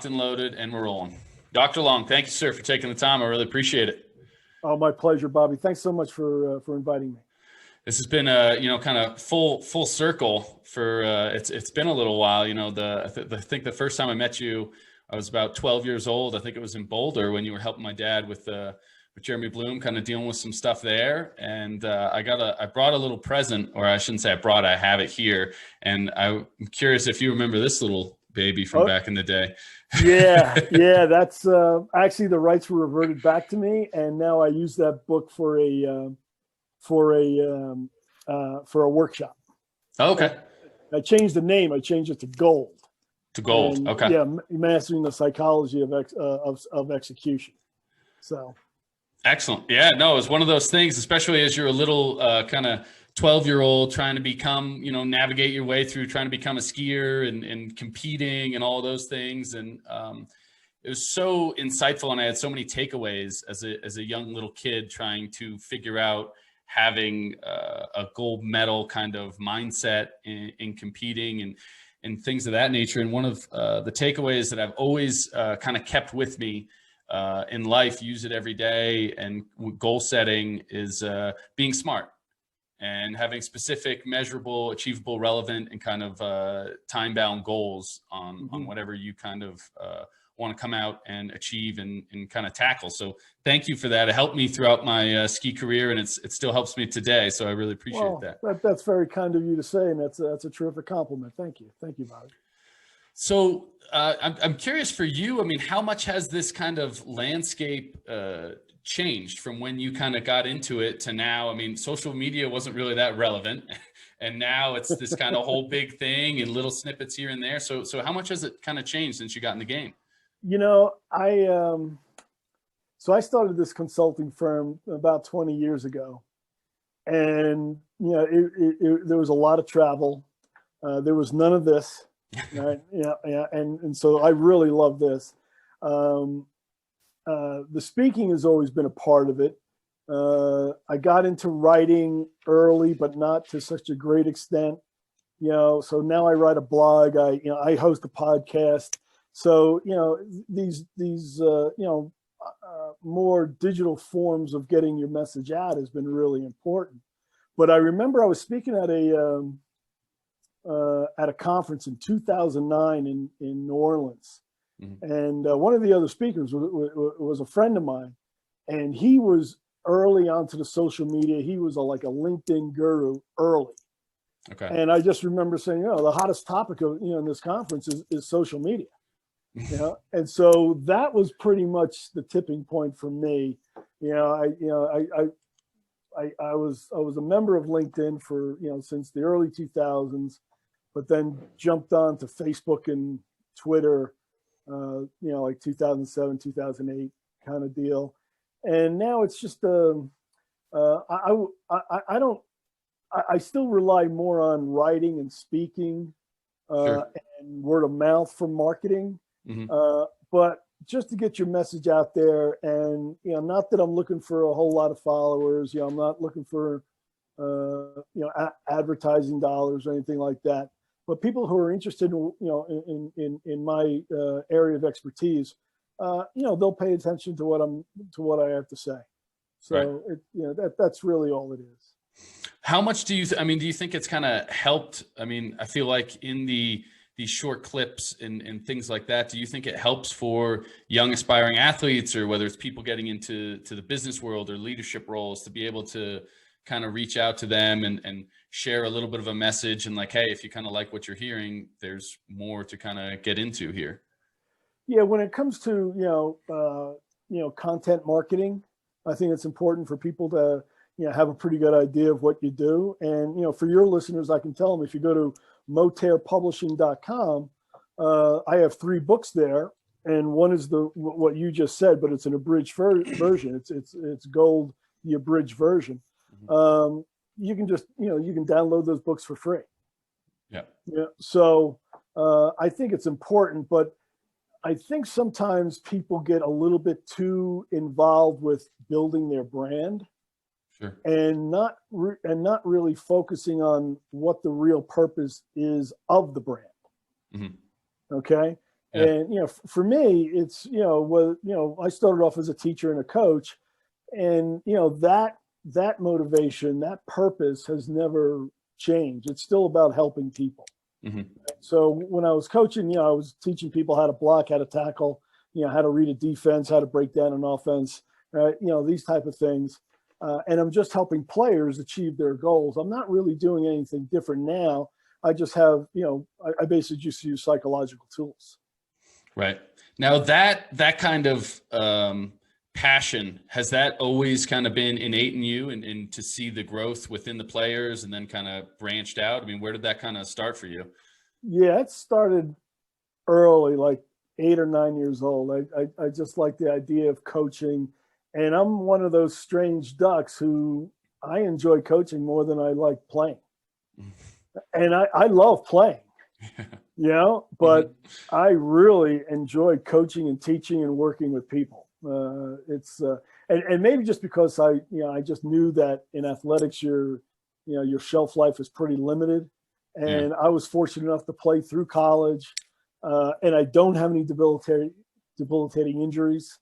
locked and loaded, and we're rolling. Dr. Long, thank you, sir, for taking the time. I really appreciate it. Oh, my pleasure, Bobby. Thanks so much for inviting me. This has been kind of full circle for it's been a little while. I think the first time I met you, I was about 12 years old. I think it was in Boulder when you were helping my dad with Jeremy Bloom, kind of dealing with some stuff there. And I brought a little present, or I shouldn't say I have it here. And I'm curious if you remember this little baby from back in the day. Yeah. That's actually the rights were reverted back to me, and now I use that book for a workshop. Oh, okay. I changed the name. I changed it to Gold. To Gold. And, okay. Yeah, mastering the psychology of execution. So. Excellent. Yeah, no, it was one of those things, especially as you're a little kind of 12-year-old trying to become, navigate your way through trying to become a skier and competing and all those things. And it was so insightful. And I had so many takeaways as a young little kid trying to figure out having a gold medal kind of mindset in competing and things of that nature. And one of the takeaways that I've always kind of kept with me in life, use it every day, and goal setting is being smart and having specific, measurable, achievable, relevant, and kind of time-bound goals on whatever you kind of want to come out and achieve and kind of tackle. So thank you for that. It helped me throughout my ski career, and it still helps me today. So I really appreciate that. That's very kind of you to say, and that's a terrific compliment. Thank you, Bobby. So I'm curious for you. I mean, how much has this kind of landscape changed from when you kind of got into it to now? I mean, social media wasn't really that relevant, and now it's this kind of whole big thing and little snippets here and there. So how much has it kind of changed since you got in the game? So I started this consulting firm about 20 years ago, and there was a lot of travel. There was none of this. Right. Yeah. And so I really love this. The speaking has always been a part of it. I got into writing early, but not to such a great extent. So now I write a blog. I host a podcast. So these more digital forms of getting your message out has been really important. But I remember I was speaking at a conference in 2009 in New Orleans. And one of the other speakers was a friend of mine, and he was early onto the social media. He was like a LinkedIn guru early. Okay. And I just remember saying, the hottest topic of in this conference is social media. And so that was pretty much the tipping point for me. I was a member of LinkedIn for since the early 2000s, but then jumped on to Facebook and Twitter, like 2007, 2008 kind of deal. And now it's just I still rely more on writing and speaking Sure. and word of mouth for marketing. But just to get your message out there, and not that I'm looking for a whole lot of followers. I'm not looking for advertising dollars or anything like that. But people who are interested in my area of expertise, they'll pay attention to what I have to say. So right. That's really all it is. How much do you think it's kind of helped? I mean, I feel like in these short clips and things like that, do you think it helps for young aspiring athletes, or whether it's people getting into the business world or leadership roles, to be able to kind of reach out to them and share a little bit of a message and like, hey, if you kind of like what you're hearing, there's more to kind of get into here? Yeah, when it comes to content marketing, I think it's important for people to have a pretty good idea of what you do. And for your listeners, I can tell them, if you go to moterepublishing.com, I have 3 books there, and one is what you just said, but it's an abridged version. It's Gold, the abridged version. You can just you can download those books for free. Yeah. So I think it's important, but I think sometimes people get a little bit too involved with building their brand. Sure. And not really focusing on what the real purpose is of the brand. Mm-hmm. Okay. Yeah. And, for me, it's, I started off as a teacher and a coach, and, that motivation, that purpose has never changed. It's still about helping people. Mm-hmm. So when I was coaching, I was teaching people how to block, how to tackle, how to read a defense, how to break down an offense, right? These type of things. And I'm just helping players achieve their goals. I'm not really doing anything different now. I just have, I basically just use psychological tools. Right. Now that kind of passion, has that always kind of been innate in you, and to see the growth within the players and then kind of branched out? I mean, where did that kind of start for you? Yeah, it started early, like 8 or 9 years old. I just like the idea of coaching. And I'm one of those strange ducks who I enjoy coaching more than I like playing. And I love playing, but I really enjoy coaching and teaching and working with people. And maybe just because I just knew that in athletics, your shelf life is pretty limited. And I was fortunate enough to play through college, and I don't have any debilitating injuries.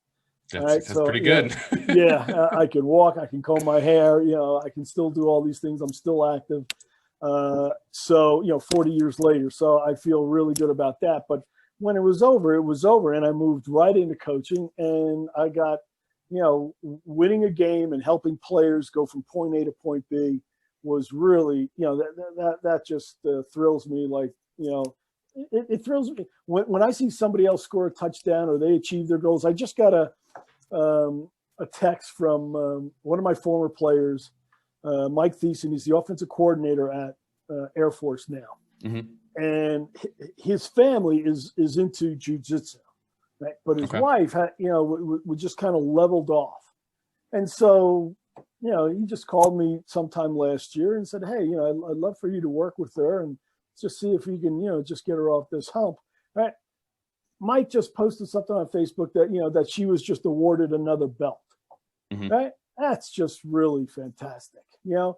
That's pretty good. I can walk, I can comb my hair, I can still do all these things. I'm still active. 40 years later. So I feel really good about that. But when it was over, and I moved right into coaching, and I got, winning a game and helping players go from point A to point B was really, that just thrills me. Like, it thrills me when I see somebody else score a touchdown or they achieve their goals. I just got a text from one of my former players, Mike Thiessen. He's the offensive coordinator at Air Force now. Mm-hmm. And his family is into jiu-jitsu, right? But his wife had, we just kind of leveled off. And so, he just called me sometime last year and said, hey, I'd love for you to work with her and just see if you can, just get her off this hump, right? Mike just posted something on Facebook that, that she was just awarded another belt, right? That's just really fantastic, not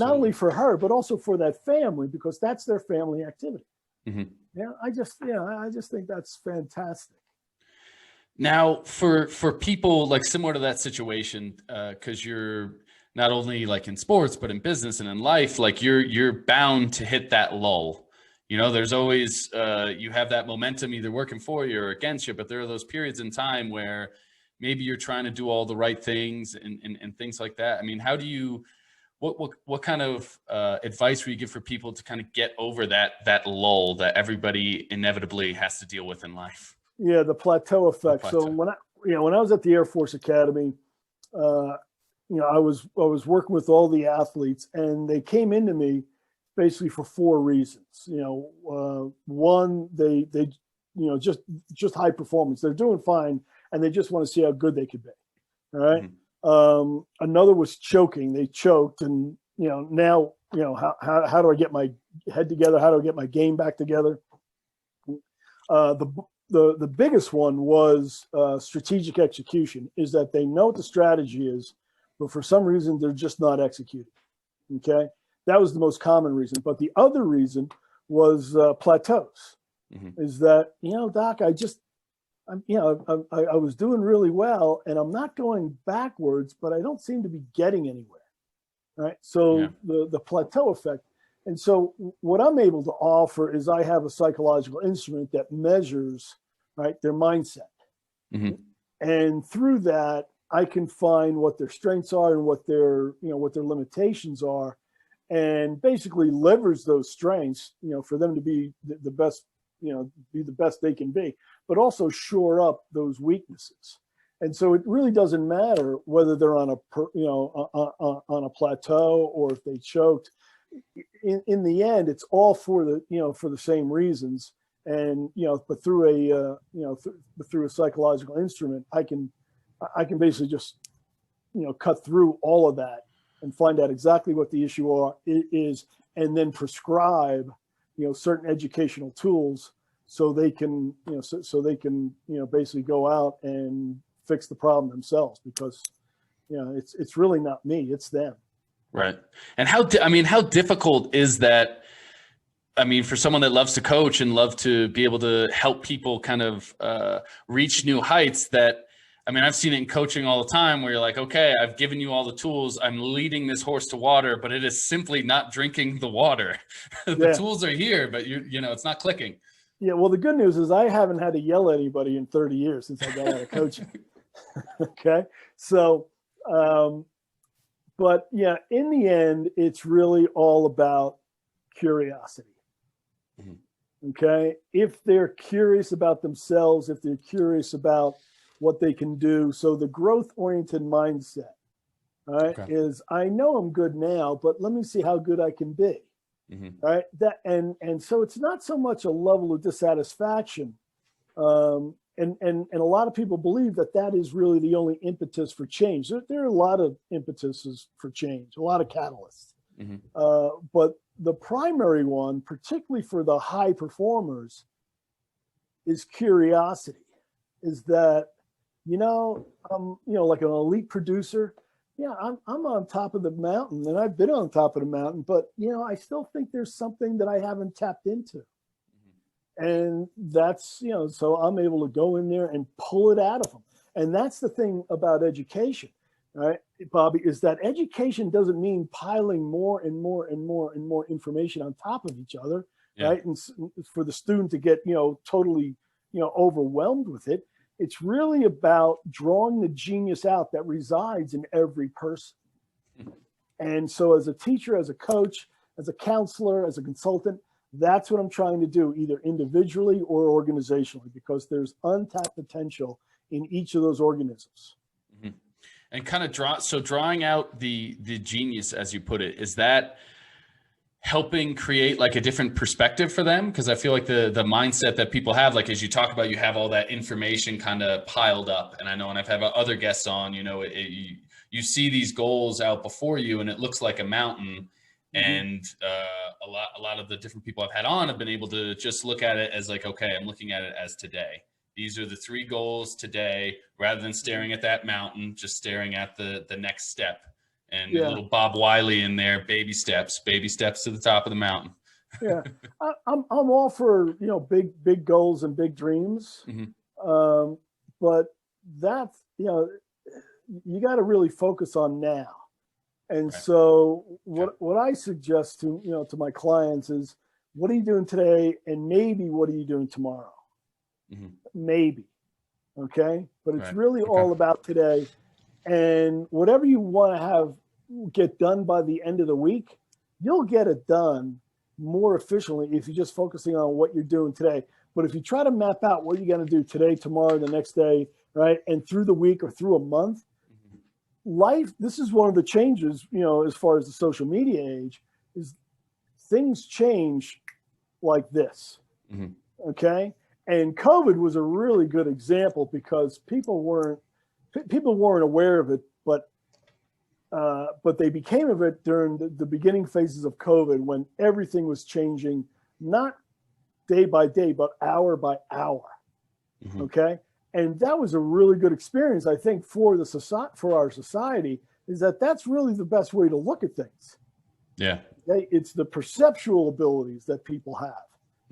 only for her, but also for that family, because that's their family activity. I just think that's fantastic. Now, for people like similar to that situation, because you're not only like in sports, but in business and in life, like you're bound to hit that lull. There's always you have that momentum either working for you or against you, but there are those periods in time where maybe you're trying to do all the right things and things like that. I mean, how do you, what kind of advice would you give for people to kind of get over that lull that everybody inevitably has to deal with in life? Yeah, the plateau effect. So when I was at the Air Force Academy, I was working with all the athletes, and they came into me basically for 4 reasons. One, they just high performance. They're doing fine, and they just want to see how good they could be. All right. Another was choking. They choked, and now how do I get my head together? How do I get my game back together? The biggest one was strategic execution. Is that they know what the strategy is, but for some reason they're just not executing. Okay, that was the most common reason. But the other reason was plateaus. Is that Doc, I was doing really well, and I'm not going backwards, but I don't seem to be getting anywhere. Right. So the plateau effect. And so what I'm able to offer is I have a psychological instrument that measures, right, their mindset. And through that, I can find what their strengths are and what their limitations are, and basically leverage those strengths, for them to be the best, be the best they can be, but also shore up those weaknesses. And so it really doesn't matter whether they're on a plateau or if they choked. In the end, it's all for the same reasons. And but through a psychological instrument, I can basically just cut through all of that and find out exactly what the issue is, and then prescribe certain educational tools so they can basically go out and fix the problem themselves, because it's really not me, it's them. Right. And how difficult is that I mean, for someone that loves to coach and love to be able to help people kind of reach new heights, that, I mean, I've seen it in coaching all the time where you're like, okay, I've given you all the tools. I'm leading this horse to water, but it is simply not drinking the water. The tools are here, but it's not clicking. Yeah. Well, the good news is I haven't had to yell at anybody in 30 years since I got out of coaching. Okay. So, but yeah, in the end, it's really all about curiosity. Mm-hmm. Okay. If they're curious about themselves, if they're curious about what they can do. So the growth-oriented mindset, right, is I know I'm good now, but let me see how good I can be. Mm-hmm. Right. That and so it's not so much a level of dissatisfaction. And a lot of people believe that is really the only impetus for change. There are a lot of impetuses for change, a lot of catalysts. Mm-hmm. But the primary one, particularly for the high performers, is curiosity. Is that, like an elite producer. Yeah, I'm on top of the mountain, and I've been on top of the mountain, but I still think there's something that I haven't tapped into. And that's, so I'm able to go in there and pull it out of them. And that's the thing about education, right, Bobby, is that education doesn't mean piling more and more and more and more information on top of each other, right? And for the student to get, totally, overwhelmed with it. It's really about drawing the genius out that resides in every person. And so as a teacher, as a coach, as a counselor, as a consultant, that's what I'm trying to do, either individually or organizationally, because there's untapped potential in each of those organisms. Mm-hmm. And kind of drawing out the genius, as you put it, is that helping create like a different perspective for them? Because I feel like the mindset that people have, like as you talk about, you have all that information kind of piled up. And I know, and I've had other guests on, you see these goals out before you and it looks like a mountain. And a lot of the different people I've had on have been able to just look at it as like, okay, I'm looking at it as today. These are the 3 goals today, rather than staring at that mountain, just staring at the next step. And a little Bob Wiley in there, baby steps to the top of the mountain. Yeah, I'm all for big goals and big dreams, but that's you got to really focus on now. And so what I suggest to my clients is, what are you doing today, and maybe what are you doing tomorrow? Mm-hmm. Maybe, okay, but it's really all about today, and whatever you want to get done by the end of the week, you'll get it done more efficiently if you're just focusing on what you're doing today. But if you try to map out what you're going to do today, tomorrow, the next day, right, and through the week or through a month, life, this is one of the changes, as far as the social media age, is things change like this. Mm-hmm. Okay. And COVID was a really good example, because people weren't aware of it, but they became of it during the beginning phases of COVID, when everything was changing, not day by day, but hour by hour. Mm-hmm. Okay. And that was a really good experience, I think, for our society, is that's really the best way to look at things. Yeah. It's the perceptual abilities that people have.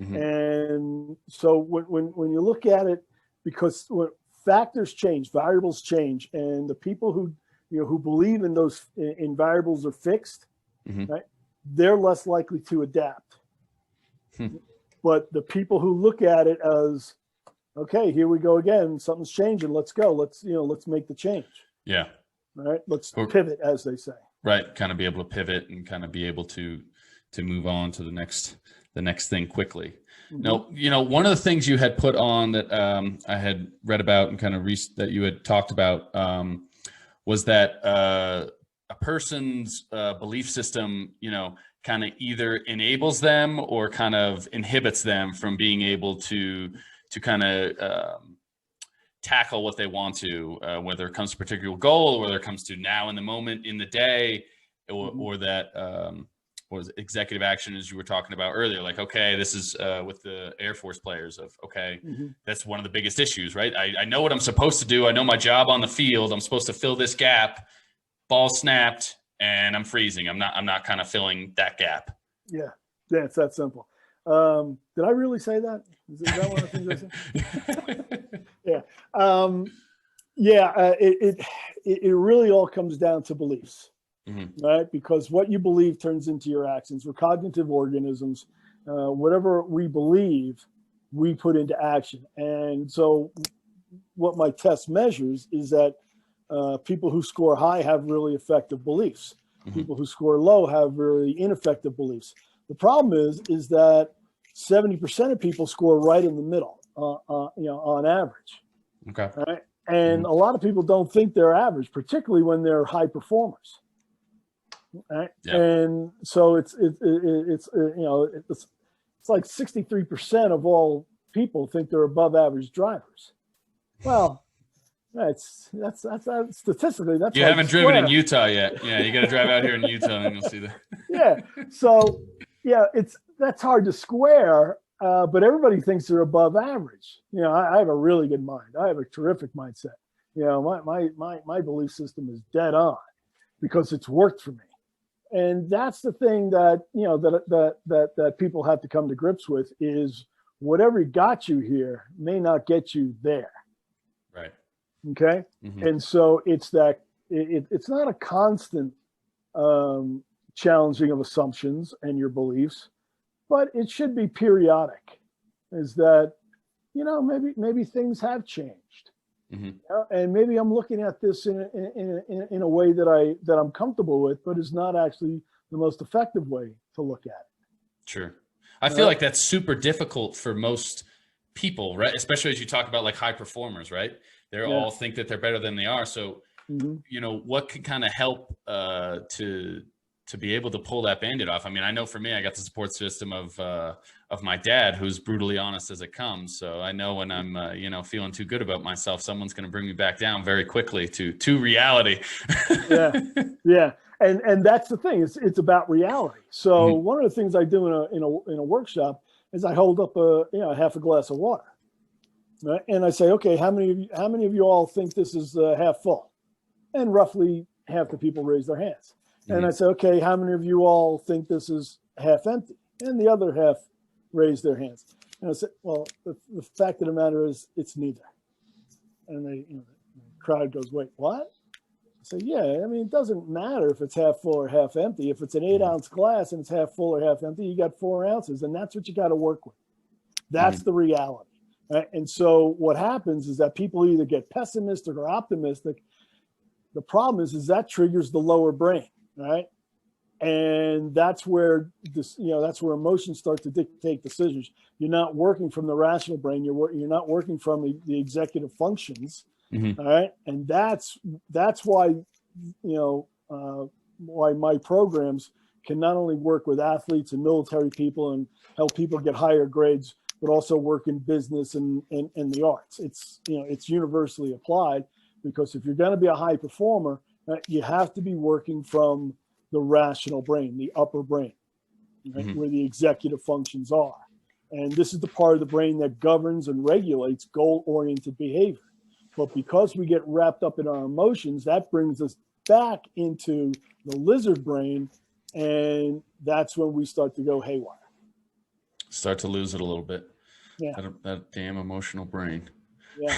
Mm-hmm. And so when you look at it, because when factors change, variables change, and the people who believe in those variables are fixed, mm-hmm. right, they're less likely to adapt. But the people who look at it as, okay, here we go again, something's changing, let's go, let's make the change. Yeah. All right, let's pivot, as they say. Right, kind of be able to pivot and kind of be able to move on to the next thing quickly. Mm-hmm. Now, one of the things you had put on that I had read about and kind of that you had talked about was that a person's belief system, kind of either enables them or kind of inhibits them from being able to kind of tackle what they want to, whether it comes to a particular goal, or whether it comes to now in the moment in the day, or that was executive action, as you were talking about earlier. Like, okay, this is with the Air Force players of, okay, mm-hmm. that's one of the biggest issues, right? I know what I'm supposed to do. I know my job on the field. I'm supposed to fill this gap. Ball snapped and I'm freezing. I'm not kind of filling that gap. Yeah, it's that simple. Did I really say that? Is that one of the things I said? Yeah. It really all comes down to beliefs, right? Because what you believe turns into your actions. We're cognitive organisms. Whatever we believe, we put into action. And so what my test measures is that people who score high have really effective beliefs. People who score low have really ineffective beliefs. The problem is that 70% of people score right in the middle, on average. Okay. Right? And a lot of people don't think they're average, particularly when they're high performers. Right? Yeah. And so it's like 63% of all people think they're above average drivers. Well, that's statistically, that's you like haven't driven in Utah yet. Yeah, you got to drive out here in Utah and you'll see that. Yeah. So yeah, that's hard to square, but everybody thinks they're above average. I have a really good mind. I have a terrific mindset. My belief system is dead on because it's worked for me. And that's the thing that, that people have to come to grips with is whatever got you here may not get you there. Right. Okay. And so it's that it's not a constant challenging of assumptions and your beliefs, but it should be periodic. Is that, maybe things have changed, and maybe I'm looking at this in a way that I'm comfortable with, but is not actually the most effective way to look at it. Sure. I feel like that's super difficult for most people, right? Especially as you talk about like high performers, right? They all think that they're better than they are. So, what can kind of help to be able to pull that Band-Aid off? I mean, I know for me, I got the support system of my dad, who's brutally honest as it comes. So I know when I'm, feeling too good about myself, someone's going to bring me back down very quickly to reality. Yeah. And that's the thing. It's about reality. So one of the things I do in a workshop is I hold up half a glass of water, right? And I say, okay, how many of you all think this is half full? And roughly half the people raise their hands. And I say, okay, how many of you all think this is half empty? And the other half raise their hands. And I said, well, the fact of the matter is it's neither. And the crowd goes, wait, what? I say, yeah, I mean, it doesn't matter if it's half full or half empty. If it's an 8-ounce glass and it's half full or half empty, you got 4 ounces, and that's what you got to work with. That's the reality. Right? And so what happens is that people either get pessimistic or optimistic. The problem is that triggers the lower brain, right? And that's where that's where emotions start to dictate decisions. You're not working from the rational brain. You're not working from the executive functions. All right. And that's why, why my programs can not only work with athletes and military people and help people get higher grades, but also work in business and the arts. It's universally applied, because if you're going to be a high performer, you have to be working from the rational brain, the upper brain, right, where the executive functions are. And this is the part of the brain that governs and regulates goal-oriented behavior. But because we get wrapped up in our emotions, that brings us back into the lizard brain, and that's when we start to go haywire. Start to lose it a little bit. Yeah. That damn emotional brain. Yeah.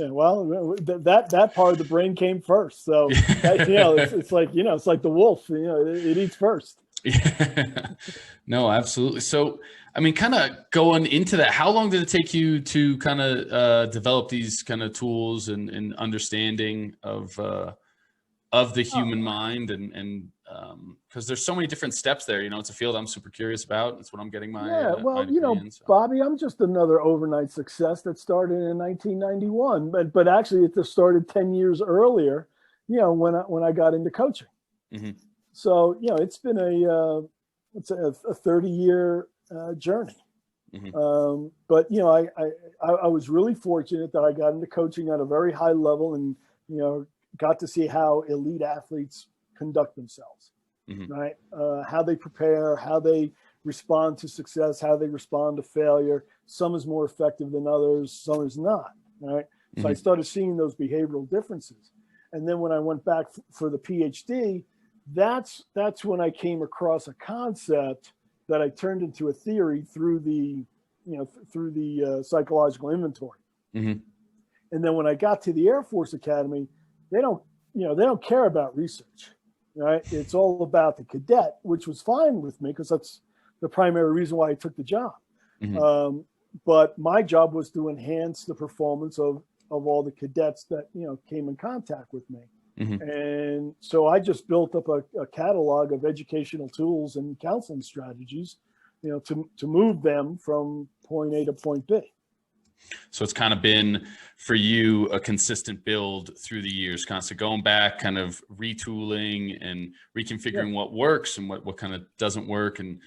Well, that part of the brain came first. So, it's like, it's like the wolf, it eats first. Yeah. No, absolutely. So, I mean, kind of going into that, how long did it take you to kind of develop these kind of tools and understanding of the human mind and because there's so many different steps there, it's a field I'm super curious about. That's what I'm getting my my degree in, so. Bobby, I'm just another overnight success that started in 1991, but actually it just started 10 years earlier, when I got into coaching. So, it's been a 30-year journey. But, I was really fortunate that I got into coaching at a very high level and, got to see how elite athletes conduct themselves, right? How they prepare, how they respond to success, how they respond to failure. Some is more effective than others, some is not, right? So I started seeing those behavioral differences. And then when I went back for the Ph.D., that's when I came across a concept that I turned into a theory through the, psychological inventory. Mm-hmm. And then when I got to the Air Force Academy, they don't care about research, right? It's all about the cadet, which was fine with me because that's the primary reason why I took the job. Mm-hmm. But my job was to enhance the performance of all the cadets that, came in contact with me. Mm-hmm. And so I just built up a catalog of educational tools and counseling strategies, to move them from point A to point B. So it's kind of been for you a consistent build through the years, constant going back, kind of retooling and reconfiguring what works and what kind of doesn't work and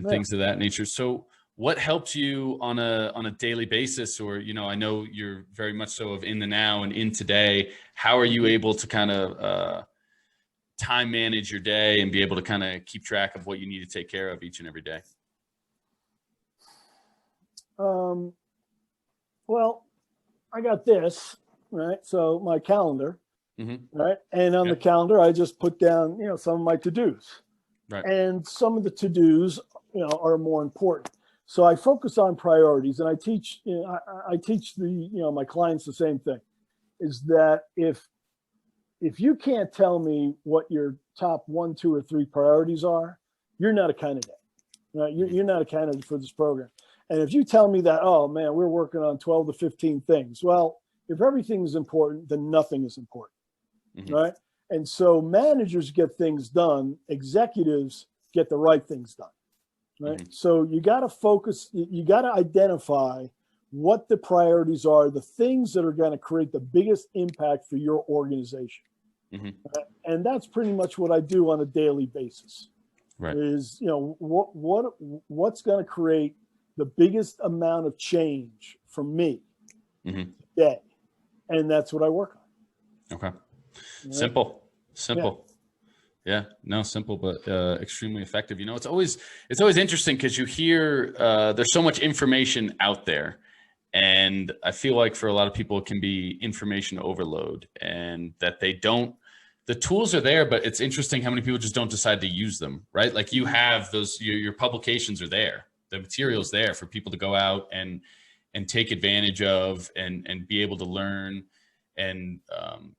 things of that nature. So what helps you on a daily basis, or, I know you're very much so of in the now and in today. How are you able to kind of time manage your day and be able to kind of keep track of what you need to take care of each and every day? Well, I got this, right? So my calendar, right? And on the calendar, I just put down, some of my to-dos. Right. And some of the to-dos, are more important. So I focus on priorities, and I teach, I teach my clients the same thing, is that if you can't tell me what your top 1, 2, or 3 priorities are, you're not a candidate, right? You're not a candidate for this program. And if you tell me that, oh man, we're working on 12 to 15 things. Well, if everything is important, then nothing is important, right? And so managers get things done, executives get the right things done, right? So you got to focus, you got to identify what the priorities are, the things that are going to create the biggest impact for your organization. And that's pretty much what I do on a daily basis. Right. Is, what's going to create the biggest amount of change for me today. And that's what I work on. Okay. Right? Simple. Yeah, no, simple, but extremely effective. It's always interesting because you hear there's so much information out there. And I feel like for a lot of people, it can be information overload, and that the tools are there, but it's interesting how many people just don't decide to use them, right? Like you have those, your publications are there, the material's there for people to go out and take advantage of and be able to learn and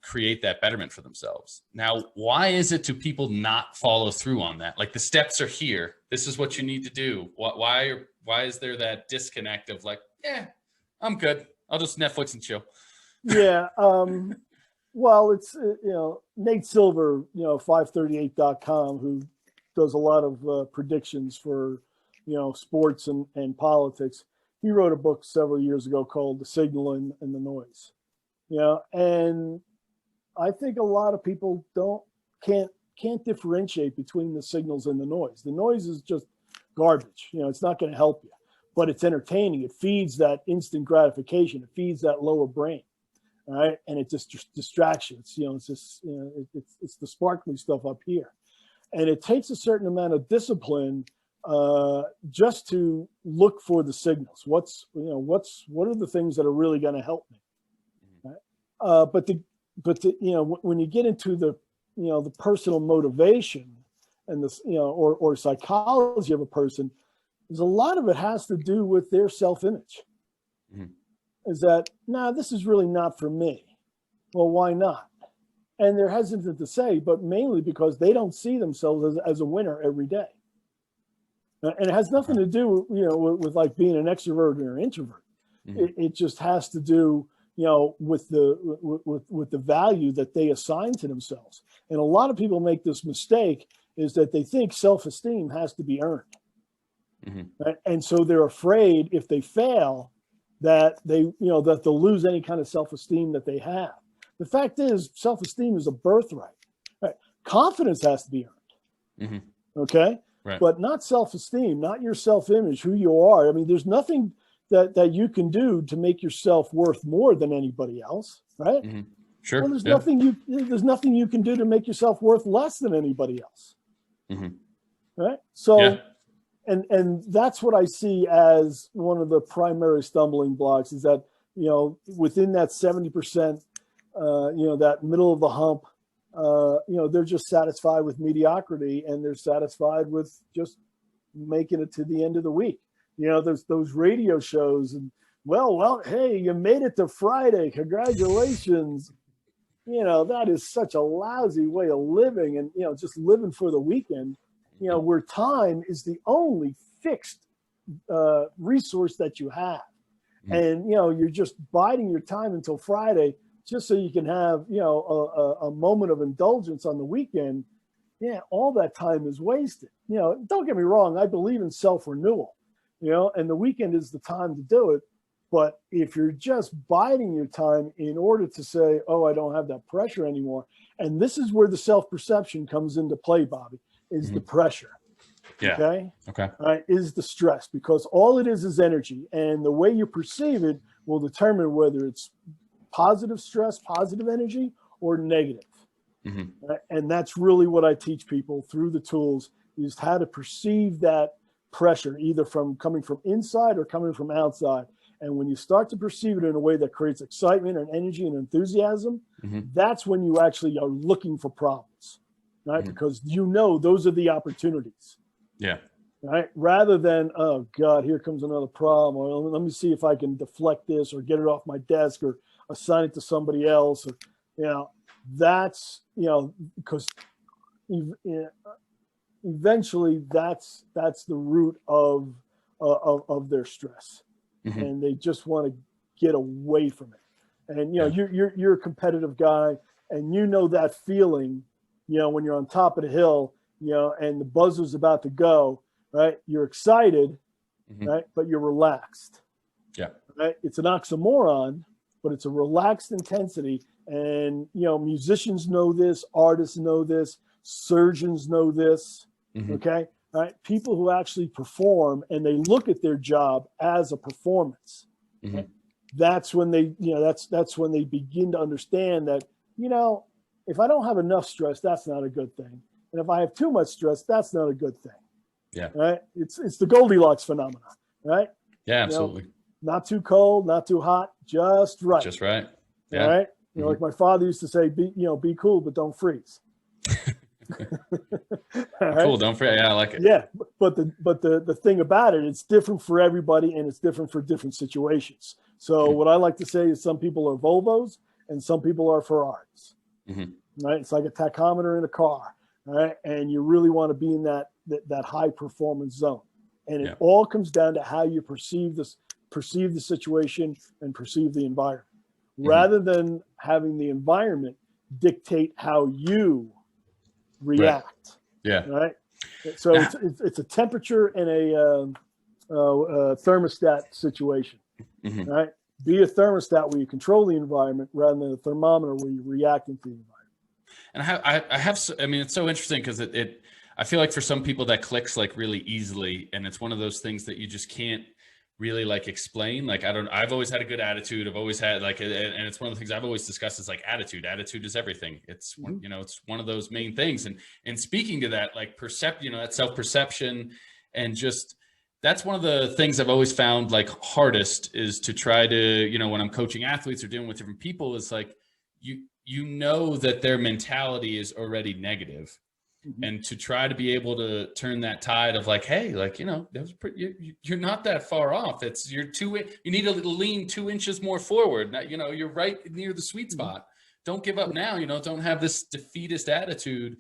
create that betterment for themselves. Now, why is it to people not follow through on that? Like the steps are here. This is what you need to do. Why is there that disconnect of like, yeah, I'm good, I'll just Netflix and chill? Yeah. Well, it's, Nate Silver, 538.com, who does a lot of predictions for, sports and politics. He wrote a book several years ago called The Signal and the Noise. And I think a lot of people can't differentiate between the signals and the noise. The noise is just garbage. It's not going to help you, but it's entertaining. It feeds that instant gratification. It feeds that lower brain. All right. And it just distracts you. It's just, it's the sparkly stuff up here. And it takes a certain amount of discipline just to look for the signals. What are the things that are really going to help me? Right? But when you get into the personal motivation and or psychology of a person, there's a lot of it has to do with their self-image. Is that, this is really not for me. Well, why not? And they're hesitant to say, but mainly because they don't see themselves as a winner every day. And it has nothing to do, with like being an extrovert or an introvert. It just has to do, with the value that they assign to themselves. And a lot of people make this mistake, is that they think self-esteem has to be earned. Right? And so they're afraid if they fail that that they'll lose any kind of self-esteem that they have. The fact is, self-esteem is a birthright. Right? Confidence has to be earned. Okay. Right. But not self-esteem, not your self-image, who you are. I mean, there's nothing that you can do to make yourself worth more than anybody else, right? Sure. Well, there's nothing you can do to make yourself worth less than anybody else. Right? So, and that's what I see as one of the primary stumbling blocks, is that, within that 70%, that middle of the hump, they're just satisfied with mediocrity, and they're satisfied with just making it to the end of the week. You know, there's those radio shows and, well, hey, you made it to Friday. Congratulations. You know, that is such a lousy way of living, and, you know, just living for the weekend, you know, where time is the only fixed resource that you have. And, you know, you're just biding your time until Friday just so you can have, you know, a moment of indulgence on the weekend. Yeah, all that time is wasted. You know, don't get me wrong. I believe in self-renewal, you know, and the weekend is the time to do it. But if you're just biding your time in order to say, oh, I don't have that pressure anymore. And this is where the self-perception comes into play, Bobby, is the pressure. Yeah. Okay. Okay. Is the stress, because all it is energy. And the way you perceive it will determine whether it's positive stress, positive energy, or negative. And that's really what I teach people through the tools, is how to perceive that pressure, either from coming from inside or coming from outside. And when you start to perceive it in a way that creates excitement and energy and enthusiasm, that's when you actually are looking for problems, right? Because you know those are the opportunities. Yeah. Right. Rather than, oh God, here comes another problem, or let me see if I can deflect this or get it off my desk or assign it to somebody else. Or, you know, that's, you know, because eventually that's the root of their stress. And they just want to get away from it. And, you know, you're a competitive guy, and you know that feeling, you know, when you're on top of the hill, you know, and the buzzer's about to go, right? You're excited, right? But you're relaxed. Yeah. Right. It's an oxymoron, but it's a relaxed intensity. And, you know, musicians know this, artists know this, surgeons know this. Okay. All right. People who actually perform and they look at their job as a performance. Right? That's when they, you know, that's when they begin to understand that, you know, if I don't have enough stress, that's not a good thing. And if I have too much stress, that's not a good thing. Yeah. Right. It's the Goldilocks phenomenon. Right. Yeah, absolutely. You know, not too cold, not too hot, just right. Just right. Yeah. All right. You know, like my father used to say, be cool, but don't freeze. Right? Cool, don't freeze. Yeah, I like it. Yeah. But the thing about it, it's different for everybody, and it's different for different situations. So what I like to say is some people are Volvos and some people are Ferraris. Right. It's like a tachometer in a car. Right. And you really want to be in that high performance zone. And it all comes down to how you perceive the situation and perceive the environment, rather than having the environment dictate how you react. Right. Yeah. Right. So it's a temperature and a thermostat situation. Right. Be a thermostat where you control the environment rather than a thermometer where you're reacting to the environment. And I mean, it's so interesting because I feel like for some people that clicks like really easily, and it's one of those things that you just can't really like explain. Like, I've always had a good attitude. I've always had like, and it's one of the things I've always discussed is like attitude is everything. It's you know, it's one of those main things. And speaking to that, like you know, that self-perception, and just, that's one of the things I've always found like hardest, is to try to, you know, when I'm coaching athletes or dealing with different people, is like, you know that their mentality is already negative. And to try to be able to turn that tide of like, hey, like, you know, that was you're not that far off. You need to lean 2 inches more forward. Now, you know, you're right near the sweet spot. Don't give up now. You know, don't have this defeatist attitude.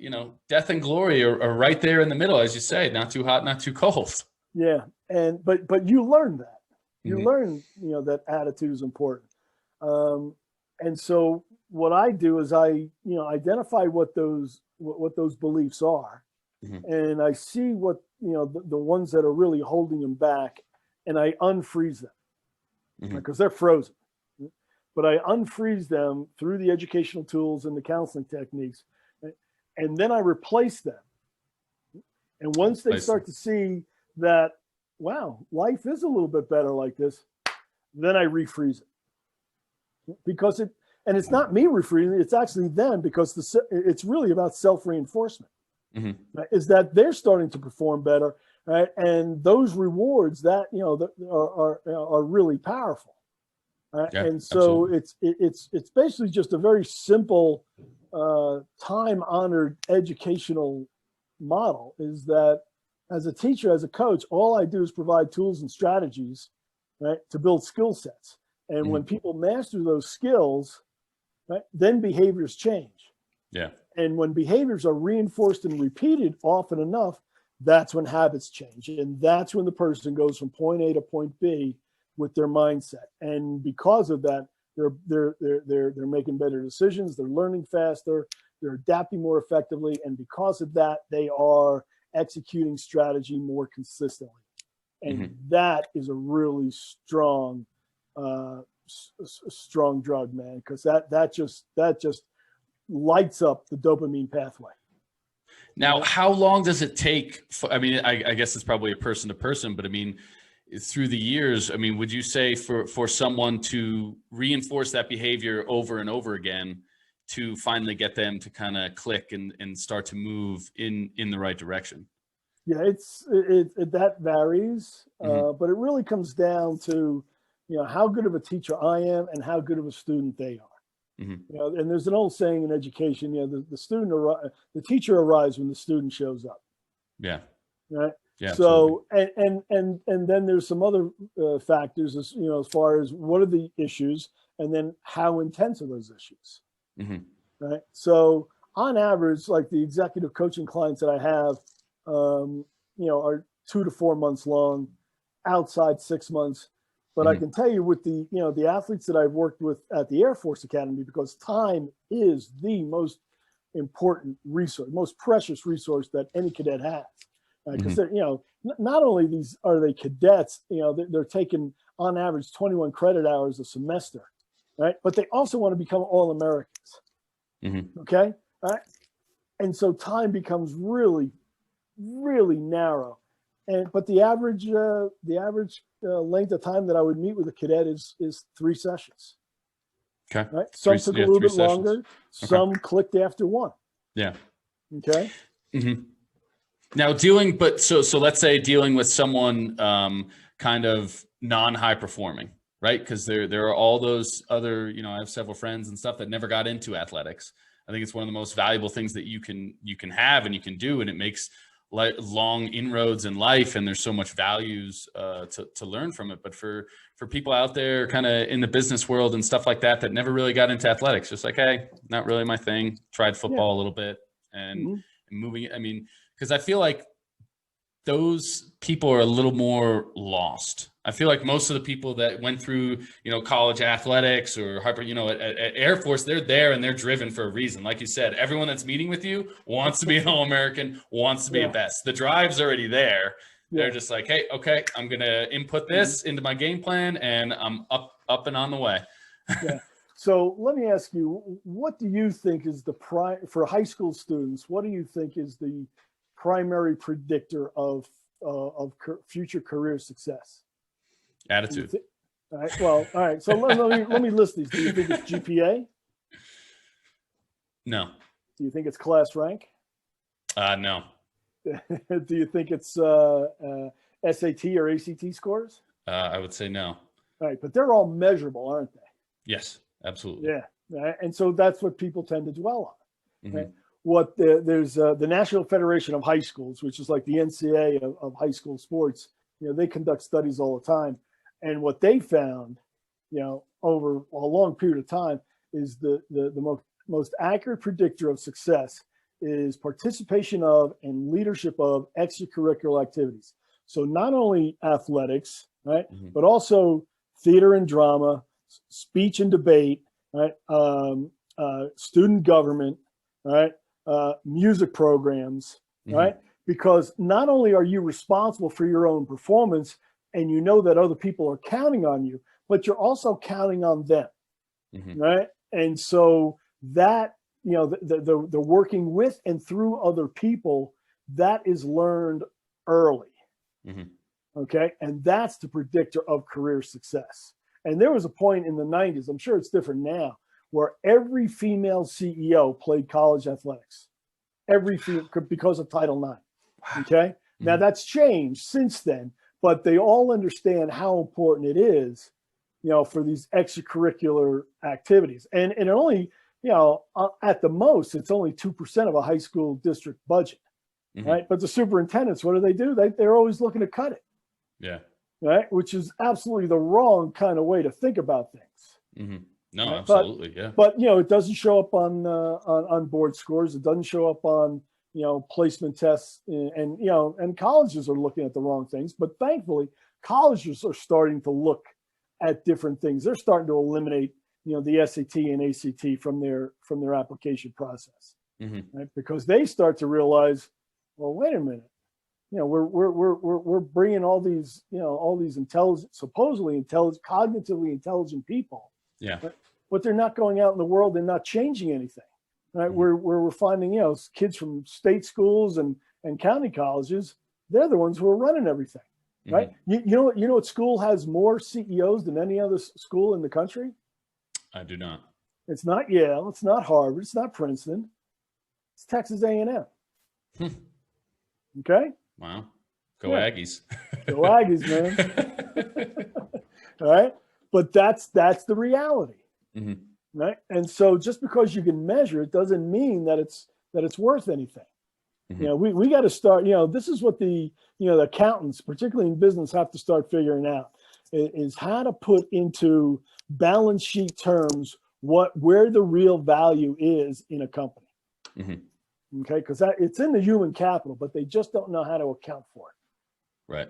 You know, death and glory are right there in the middle, as you say, not too hot, not too cold. Yeah. And, but you learn that. You learn, you know, that attitude is important. And so what I do is I, you know, identify what those beliefs are, and I see what, you know, the ones that are really holding them back, and I unfreeze them because they're frozen. But I unfreeze them through the educational tools and the counseling techniques, and then I replace them. And once they start to see that, wow, life is a little bit better like this, then I refreeze it. Because it's not me refreezing, it's actually them, because it's really about self-reinforcement. Right? Is that they're starting to perform better, right? And those rewards that, you know, are really powerful. Right? Yeah, and so absolutely. it's basically just a very simple, time-honored educational model, is that As a teacher, as a coach, all I do is provide tools and strategies, right, to build skill sets. And when people master those skills, right, then behaviors change. Yeah. And when behaviors are reinforced and repeated often enough, that's when habits change. And that's when the person goes from point A to point B with their mindset. And because of that, they're making better decisions, they're learning faster, they're adapting more effectively, and because of that, they are executing strategy more consistently. And that is a really strong strong drug, man, because that just lights up the dopamine pathway. Now, how long does it take I mean, I guess it's probably a person to person, but I mean, through the years, I mean, would you say for someone to reinforce that behavior over and over again to finally get them to kind of click and start to move in the right direction? Yeah, that varies, but it really comes down to, how good of a teacher I am and how good of a student they are. And there's an old saying in education, the teacher arrives when the student shows up. Yeah. Right. Yeah. So, and then there's some other factors as far as what are the issues and then how intense are those issues. Right. So on average, like the executive coaching clients that I have, are 2 to 4 months long, outside 6 months. But I can tell you with the athletes that I've worked with at the Air Force Academy, because time is the most important resource, most precious resource that any cadet has. Because not only are they cadets, they're taking on average 21 credit hours a semester, right? But they also want to become all-Americans. Okay, all right. And so time becomes really, really narrow. But the average length of time that I would meet with a cadet is 3 sessions. Okay. Right. Some took a little bit longer. Some clicked after 1. Yeah. Okay. Now so let's say dealing with someone kind of non-high performing, right? Because there are all those other, I have several friends and stuff that never got into athletics. I think it's one of the most valuable things that you can have and you can do, and it makes long inroads in life, and there's so much values to learn from it. But for people out there kind of in the business world and stuff like that never really got into athletics, just like, hey, not really my thing, tried football a little bit and moving, I mean, because I feel like those people are a little more lost. I feel like most of the people that went through, college athletics or at Air Force, they're there and they're driven for a reason. Like you said, everyone that's meeting with you wants to be an All-American, wants to be a best. The drive's already there. They're just like, hey, okay, I'm going to input this into my game plan and I'm up and on the way. So let me ask you, what do you think is for high school students, what do you think is the primary predictor of future career success? Attitude. All right. Well, all right. So let me list these. Do you think it's GPA? No. Do you think it's class rank? No. Do you think it's SAT or ACT scores? I would say no. All right, but they're all measurable, aren't they? Yes, absolutely. Yeah. Right? And so that's what people tend to dwell on. Right? There's the National Federation of High Schools, which is like the NCAA of high school sports. They conduct studies all the time, and what they found, over a long period of time, is the most accurate predictor of success is participation of and leadership of extracurricular activities. So not only athletics, right, but also theater and drama, speech and debate, right, student government, right. Music programs, right? Because not only are you responsible for your own performance and that other people are counting on you, but you're also counting on them, right? And so that, the working with and through other people, that is learned early, okay? And that's the predictor of career success. And there was a point in the 90s, I'm sure it's different now, where every female CEO played college athletics, because of Title IX. Okay. Now that's changed since then, but they all understand how important it is, for these extracurricular activities. And it only, at the most, it's only 2% of a high school district budget. right? But the superintendents, what do? They're always looking to cut it. Yeah. Right. Which is absolutely the wrong kind of way to think about things. No, right? absolutely. Yeah. But, it doesn't show up on board scores. It doesn't show up on, placement tests, and colleges are looking at the wrong things. But thankfully, colleges are starting to look at different things. They're starting to eliminate, the SAT and ACT from their application process, right? Because they start to realize, well, wait a minute, we're bringing all these, intelligent, supposedly intelligent, cognitively intelligent people. Yeah. But they're not going out in the world and not changing anything. Right? We're finding, kids from state schools and county colleges, they're the ones who are running everything. Right. You know what school has more CEOs than any other school in the country? I do not. It's not Yale. It's not Harvard. It's not Princeton. It's Texas A&M. Okay. Wow. Go Aggies. Go Aggies, man. All right. But that's the reality. Right. And so just because you can measure it doesn't mean that it's worth anything. We got to start, this is what the accountants, particularly in business, have to start figuring out is how to put into balance sheet terms where the real value is in a company. Okay. Because it's in the human capital, but they just don't know how to account for it. Right.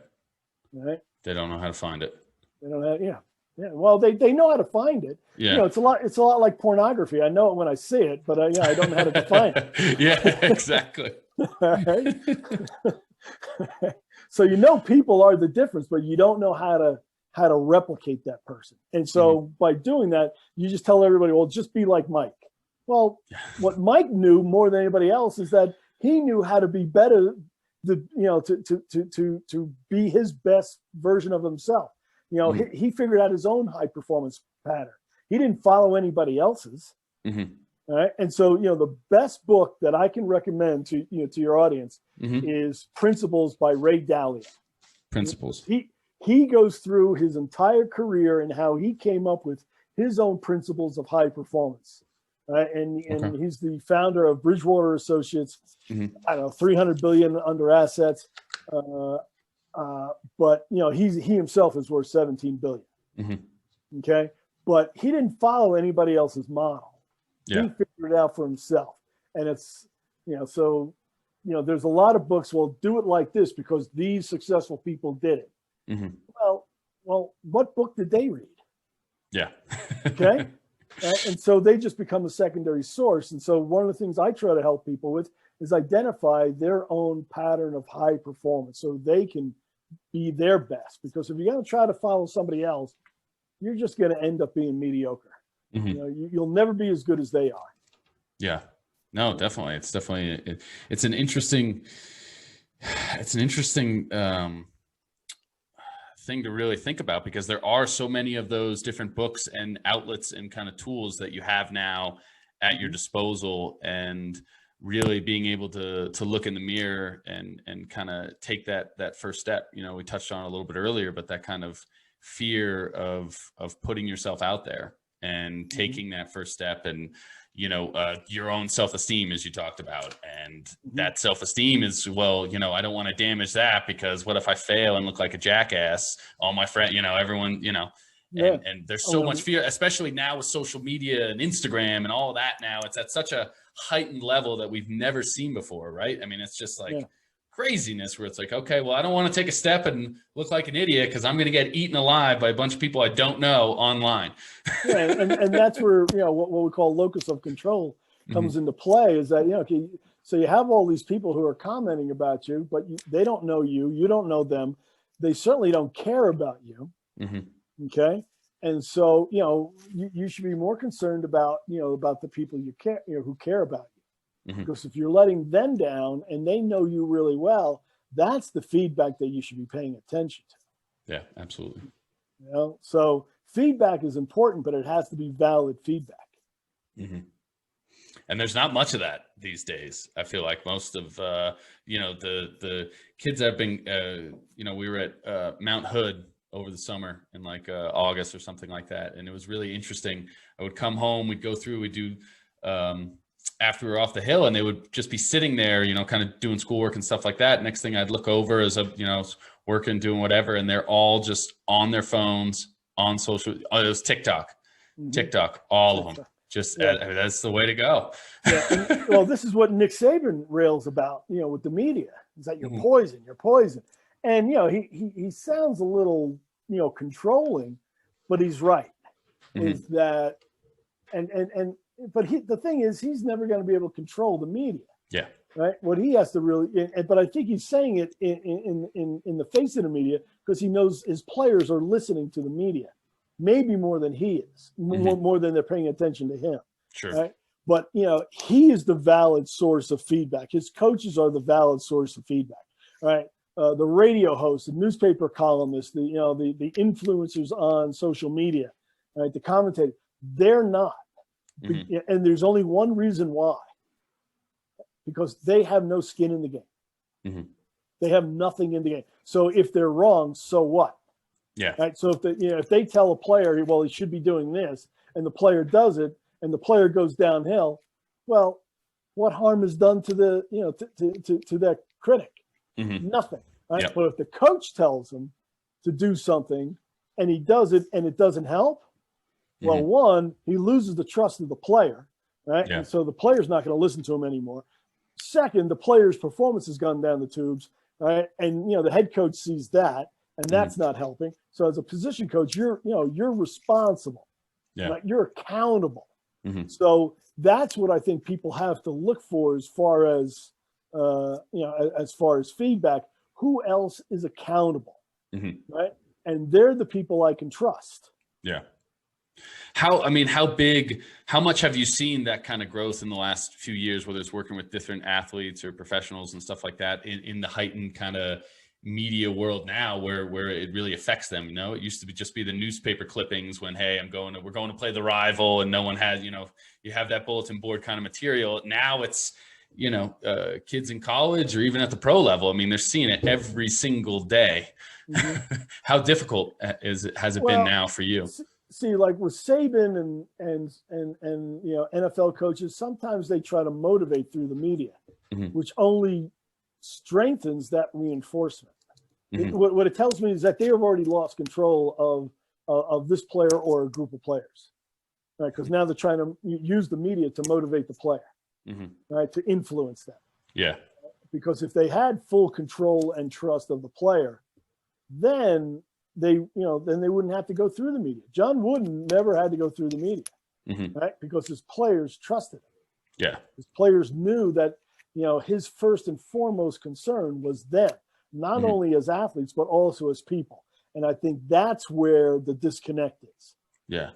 Right. They don't know how to find it. They don't have, yeah. Well, they know how to find it. Yeah. It's a lot like pornography. I know it when I see it, but I don't know how to define it. Yeah, exactly. Right? So people are the difference, but you don't know how to replicate that person. And so by doing that, you just tell everybody, well, just be like Mike. Well, what Mike knew more than anybody else is that he knew how to be better, to be his best version of himself. He figured out his own high performance pattern. He didn't follow anybody else's. All right. And so, the best book that I can recommend to your audience is Principles by Ray Daly. Principles. He goes through his entire career and how he came up with his own principles of high performance. And he's the founder of Bridgewater Associates. I don't know, 300 billion under assets. But he himself is worth 17 billion. Okay. But he didn't follow anybody else's model. Yeah. He figured it out for himself. And it's, so, there's a lot of books, well, do it like this because these successful people did it. Well, what book did they read? Yeah. Okay. And so they just become a secondary source. And so one of the things I try to help people with is identify their own pattern of high performance so they can be their best. Because if you're going to try to follow somebody else, you're just going to end up being mediocre. You'll never be as good as they are. Yeah, no, definitely. It's an interesting thing to really think about because there are so many of those different books and outlets and kind of tools that you have now at your disposal, and really being able to look in the mirror and kind of take that first step. We touched on it a little bit earlier, but that kind of fear of putting yourself out there and taking that first step, and your own self-esteem, as you talked about, and that self-esteem is, well, I don't want to damage that because what if I fail and look like a jackass? All my friends, everyone, and there's so much fear, especially now with social media and Instagram and all of that. Now it's at such a heightened level that we've never seen before, right? I mean, it's just like craziness where it's like, okay, well, I don't want to take a step and look like an idiot because I'm going to get eaten alive by a bunch of people I don't know online. and that's where, what we call locus of control comes into play, is that, okay, so you have all these people who are commenting about you, but they don't know you. You don't know them. They certainly don't care about you. Okay. And so, you should be more concerned about, about the people you care, who care about you. Because if you're letting them down and they know you really well, that's the feedback that you should be paying attention to. Yeah, absolutely. So feedback is important, but it has to be valid feedback. And there's not much of that these days. I feel like most of, the kids have been, we were at Mount Hood over the summer in like August or something like that. And it was really interesting. I would come home, we'd go through, we'd do, after we were off the hill, and they would just be sitting there, you know, kind of doing schoolwork and stuff like that. Next thing I'd look over as a, you know, working, doing whatever, and they're all just on their phones, on social. Oh, it was TikTok, all of them. Just that's the way to go. And, well, this is what Nick Saban rails about, you know, with the media. Is that you're poison, you're poison. And, you know, he sounds a little, you know, controlling, but he's right. Is that, but the thing is, he's never going to be able to control the media. Yeah. Right. What he has to really, but I think he's saying it in the face of the media because he knows his players are listening to the media, maybe more than he is, more than they're paying attention to him. Sure. Right. But, you know, he is the valid source of feedback. His coaches are the valid source of feedback. Right. The radio hosts, the newspaper columnists, the influencers on social media, right, the commentators, they're not. And there's only one reason why. Because they have no skin in the game. They have nothing in the game. So if they're wrong, so what? Yeah. Right. So if they tell a player, well, he should be doing this, and the player does it, and the player goes downhill, well, what harm is done to the to that critic? Nothing. Right. Yep. But if the coach tells him to do something, and he does it, and it doesn't help, well, one, he loses the trust of the player, right? Yeah. And so the player's not going to listen to him anymore. Second, the player's performance has gone down the tubes, right? And, you know, the head coach sees that, and that's not helping. So as a position coach, you're responsible. Yeah. Right? You're accountable. So that's what I think people have to look for as far as, as far as feedback. Who else is accountable, right? And they're the people I can trust. Yeah. How much have you seen that kind of growth in the last few years, whether it's working with different athletes or professionals and stuff like that in the heightened kind of media world now where it really affects them? You know, it used to just be the newspaper clippings when, hey, we're going to play the rival, and no one has, you know, you have that bulletin board kind of material. Now it's, you know, kids in college or even at the pro level. I mean, they're seeing it every single day. How difficult has it been now for you? See, like with Saban and you know, NFL coaches, sometimes they try to motivate through the media, which only strengthens that reinforcement. What it tells me is that they have already lost control of this player or a group of players, right? Because now they're trying to use the media to motivate the player, right, to influence them. Yeah. Because if they had full control and trust of the player, then they wouldn't have to go through the media. John Wooden never had to go through the media, right? Because his players trusted him. Yeah. His players knew that, you know, his first and foremost concern was them, not only as athletes, but also as people. And I think that's where the disconnect is. Yeah.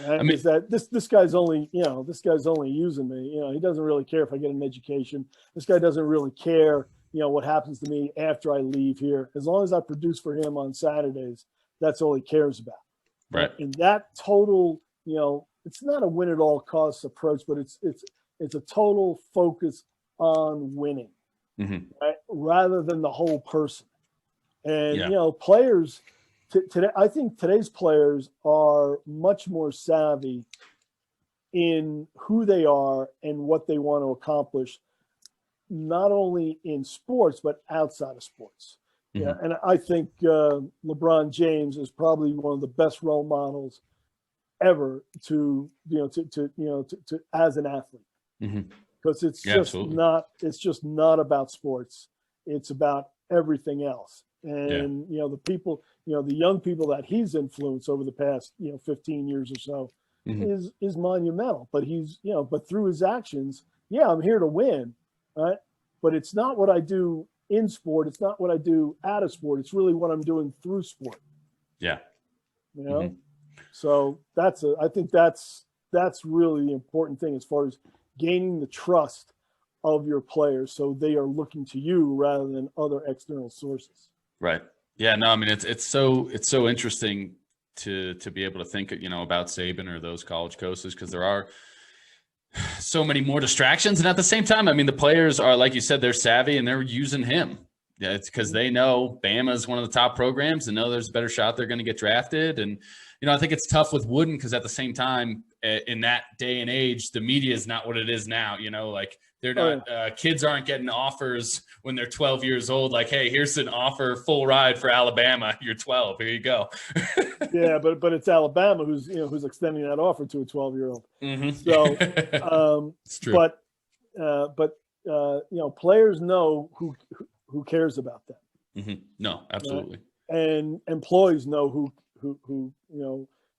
Right? I mean, is that this guy's only using me. You know, he doesn't really care if I get an education. This guy doesn't really care, you know, what happens to me after I leave here. As long as I produce for him on Saturdays, that's all he cares about. Right. And that total, you know, it's not a win at all costs approach, but it's a total focus on winning, right? Rather than the whole person. And, you know, players today, I think today's players are much more savvy in who they are and what they want to accomplish, not only in sports, but outside of sports. Yeah. And I think LeBron James is probably one of the best role models ever to as an athlete. Because it's just not about sports. It's about everything else. And, you know, the people, you know, the young people that he's influenced over the past, 15 years or so is monumental. But but through his actions, I'm here to win, right? But it's not what I do in sport. It's not what I do out of sport. It's really what I'm doing through sport. Yeah. You know? So I think that's really the important thing as far as gaining the trust of your players, so they are looking to you rather than other external sources. Right. Yeah. No, I mean, it's so interesting to be able to think, you know, about Saban or those college coaches, because there are so many more distractions. And at the same time, I mean, the players are, like you said, they're savvy and they're using him. Yeah, it's because they know Bama is one of the top programs and know there's a better shot they're going to get drafted. And, you know, I think it's tough with Wooden because at the same time, in that day and age, the media is not what it is now. You know, like they're not, kids aren't getting offers when they're 12 years old. Like, hey, here's an offer, full ride for Alabama. You're 12. Here you go. Yeah, but it's Alabama who's extending that offer to a 12-year-old. So, it's true. But players know who cares about them. No, absolutely. And employees know who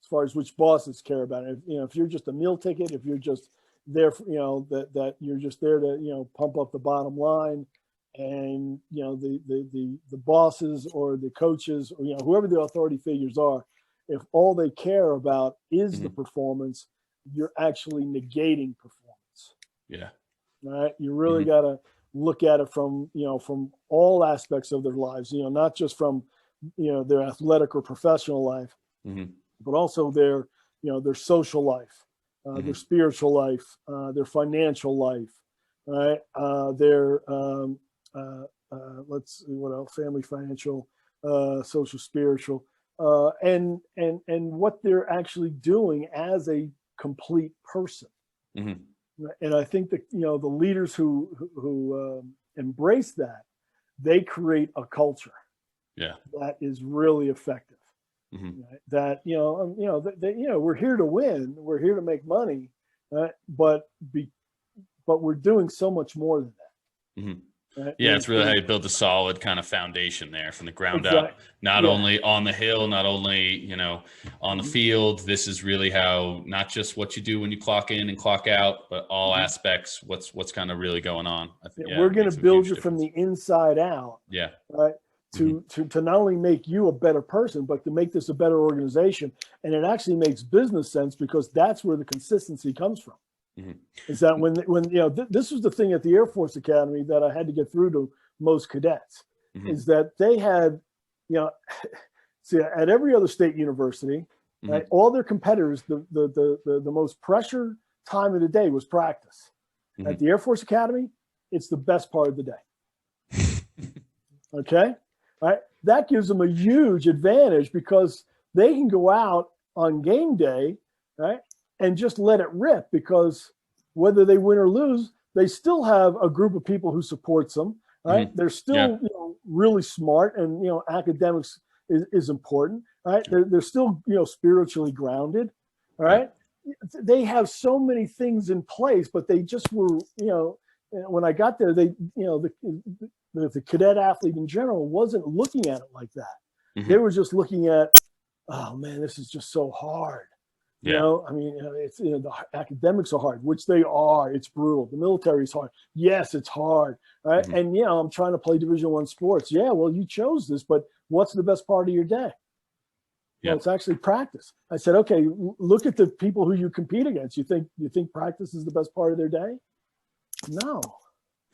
as far as which bosses care about it. If you're just a meal ticket, if you're just there, that you're just there to pump up the bottom line, and the bosses or the coaches or whoever the authority figures are, if all they care about is the performance, you're actually negating performance. Yeah. All right. You really got to look at it from all aspects of their lives, not just from their athletic or professional life, but also their social life, their spiritual life, their financial life, right? Their let's see what else: family, financial, social, spiritual, and what they're actually doing as a complete person. And I think that the leaders who embrace that, they create a culture that is really effective. Right? That we're here to win, we're here to make money, but we're doing so much more than that. Right? Yeah, it's really how you build a solid kind of foundation there from the ground up. Not only on the hill, not only on the field. This is really how, not just what you do when you clock in and clock out, but all aspects. What's kind of really going on. I think, we're going to build you from the inside out. Yeah. Right. To not only make you a better person, but to make this a better organization. And it actually makes business sense, because that's where the consistency comes from. Is that when this was the thing at the Air Force Academy that I had to get through to most cadets, is that they had, see, at every other state university, right, all their competitors, the most pressure time of the day was practice. At the Air Force Academy, it's the best part of the day. Okay. Right. That gives them a huge advantage, because they can go out on game day, right, and just let it rip, because whether they win or lose, they still have a group of people who supports them. Right. They're still really smart, and academics is important. Right. They're still spiritually grounded. All right. They have so many things in place, but they just were when I got there, they the cadet athlete in general wasn't looking at it like that. They were just looking at, oh man, this is just so hard. It's the academics are hard, which they are. It's brutal. The military is hard. Yes, it's hard. Right. And I'm trying to play Division I sports. Yeah, well, you chose this, but what's the best part of your day? Well, it's actually practice. I said, okay, look at the people who you compete against. You think practice is the best part of their day? No.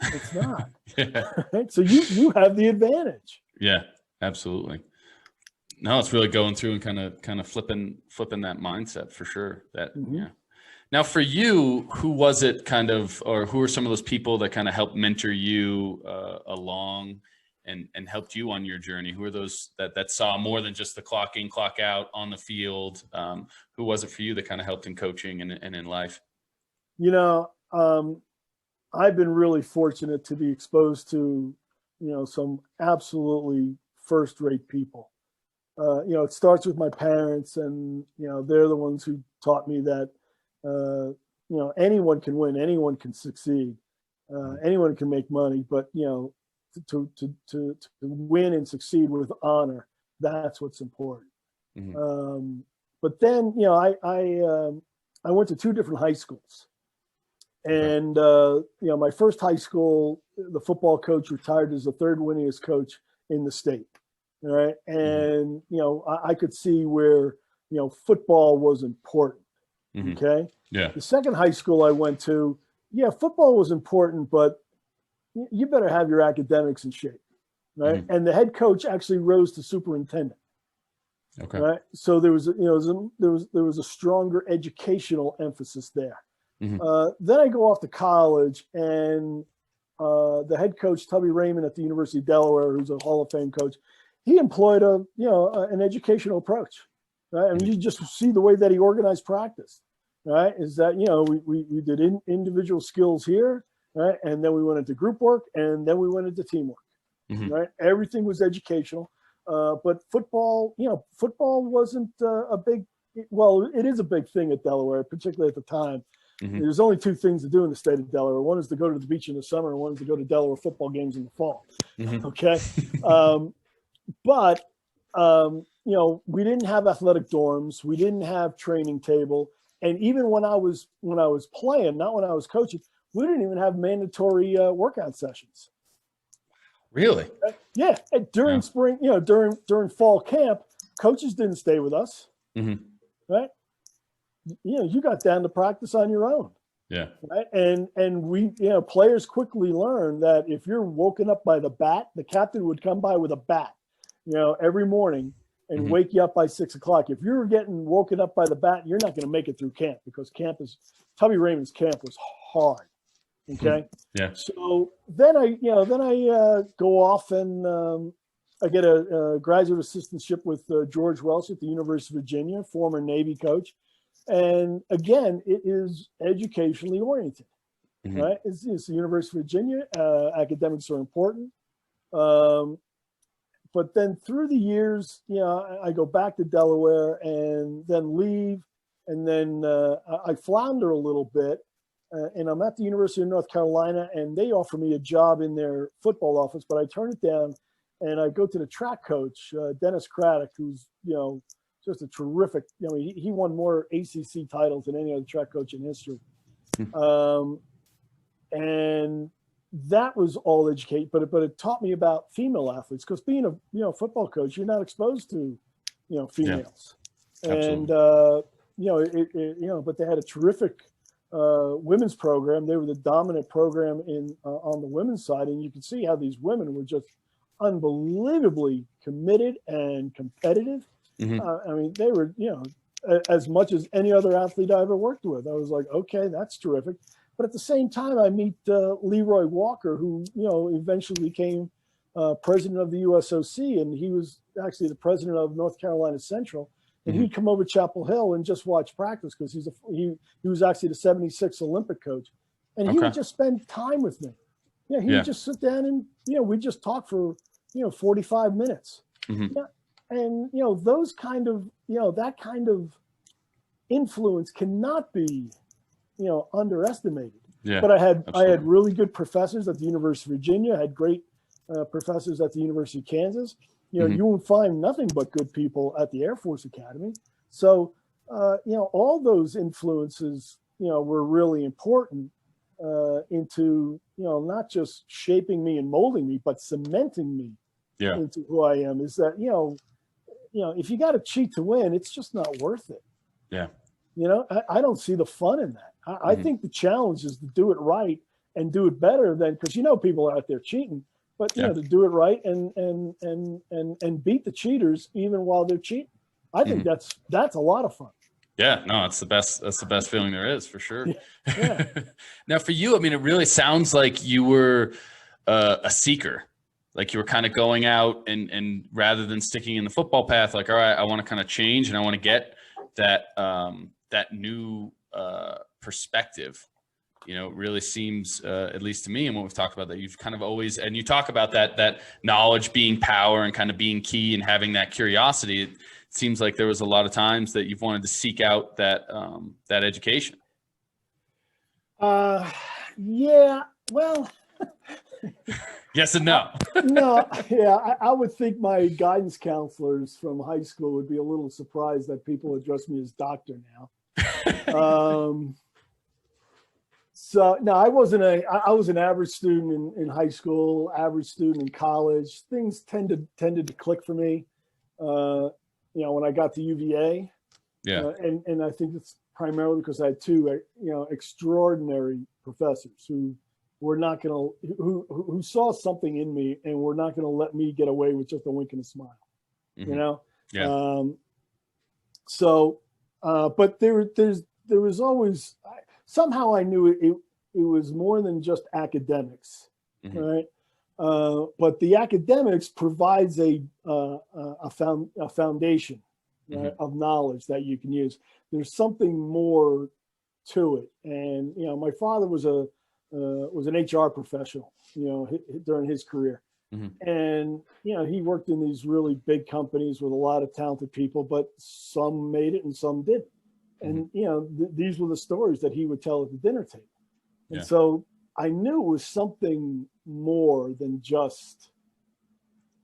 It's not. Right? So you have the advantage. Yeah, absolutely. No, it's really going through and kind of flipping that mindset for sure. That Now for you, who was it or who are some of those people that kind of helped mentor you along and helped you on your journey? Who are those that saw more than just the clock in, clock out on the field? Who was it for you that kind of helped in coaching and in life? I've been really fortunate to be exposed to, some absolutely first-rate people. It starts with my parents, and, they're the ones who taught me that, anyone can win, anyone can succeed, anyone can make money, but, to win and succeed with honor, that's what's important. But then, I went to two different high schools. And, my first high school, the football coach retired as the third winningest coach in the state. All right. And, I could see where, football was important. Okay. Yeah. The second high school I went to, football was important, but you better have your academics in shape. Right. And the head coach actually rose to superintendent. Okay. Right. So there was, there was a stronger educational emphasis there. Then I go off to college, and the head coach, Tubby Raymond at the University of Delaware, who's a Hall of Fame coach, he employed an educational approach. Right? I mean, you just see the way that he organized practice. right, is that, we did individual skills here, right? And then we went into group work, and then we went into teamwork, right? Everything was educational. But football, football wasn't a big, well, it is a big thing at Delaware, particularly at the time. There's only two things to do in the state of Delaware. One is to go to the beach in the summer, and one is to go to Delaware football games in the fall. Okay. But we didn't have athletic dorms. We didn't have training table. And even when I was playing, not when I was coaching, we didn't even have mandatory workout sessions. Really? Yeah. And during spring, during fall camp, coaches didn't stay with us. Right. You got down to practice on your own. Yeah. Right. And we, players quickly learned that if you're woken up by the bat, the captain would come by with a bat, every morning and wake you up by 6 o'clock. If you're getting woken up by the bat, you're not going to make it through camp, because Tubby Raymond's camp was hard. Okay. Yeah. So then I go off and I get a graduate assistantship with George Welsh at the University of Virginia, former Navy coach. And again, it is educationally oriented, right? It's the University of Virginia. Academics are important. But then through the years, I go back to Delaware and then leave. And then I flounder a little bit. And I'm at the University of North Carolina, and they offer me a job in their football office, but I turn it down. And I go to the track coach, Dennis Craddock, who's, just a terrific, he won more ACC titles than any other track coach in history. And that was all educate, but it taught me about female athletes, because being a football coach, you're not exposed to, females. Yeah, and, but they had a terrific women's program. They were the dominant program on the women's side. And you could see how these women were just unbelievably committed and competitive. I mean, they were, as much as any other athlete I ever worked with. I was like, okay, that's terrific. But at the same time, I meet Leroy Walker, who, eventually became president of the USOC, and he was actually the president of North Carolina Central. And he'd come over Chapel Hill and just watch practice, because he was actually the 76 Olympic coach. And he would just spend time with me. He would just sit down and, we'd just talk for, 45 minutes. And, those kind of, that kind of influence cannot be, underestimated. But I had really good professors at the University of Virginia. I had great professors at the University of Kansas. You won't find nothing but good people at the Air Force Academy. So, all those influences, were really important into, not just shaping me and molding me, but cementing me into who I am. Is that, if you got to cheat to win, it's just not worth it. Yeah. I don't see the fun in that. I think the challenge is to do it right and do it better than, because people are out there cheating, but to do it right and beat the cheaters even while they're cheating. I think that's a lot of fun. Yeah, no, it's the best. That's the best feeling there is, for sure. Yeah. Now for you, I mean, it really sounds like you were a seeker. Like you were kind of going out and rather than sticking in the football path, like, all right, I want to kind of change and I want to get that, that new perspective. It really seems, at least to me and what we've talked about, that you've kind of always, and you talk about that knowledge being power and kind of being key and having that curiosity. It seems like there was a lot of times that you've wanted to seek out that, that education. Yeah, well, yes and no. No, yeah, I would think my guidance counselors from high school would be a little surprised that people address me as doctor now. So no, I was an average student in high school, average student in college. Things tended to click for me. When I got to UVA, and I think it's primarily because I had two, extraordinary professors who were not going to, who saw something in me and were not going to let me get away with just a wink and a smile, but there was always, somehow I knew it was more than just academics, right? But the academics provides a foundation of knowledge that you can use. There's something more to it. And, my father was an HR professional, during his career. Mm-hmm. And, he worked in these really big companies with a lot of talented people, but some made it and some didn't. And, these were the stories that he would tell at the dinner table. And so I knew it was something more than just,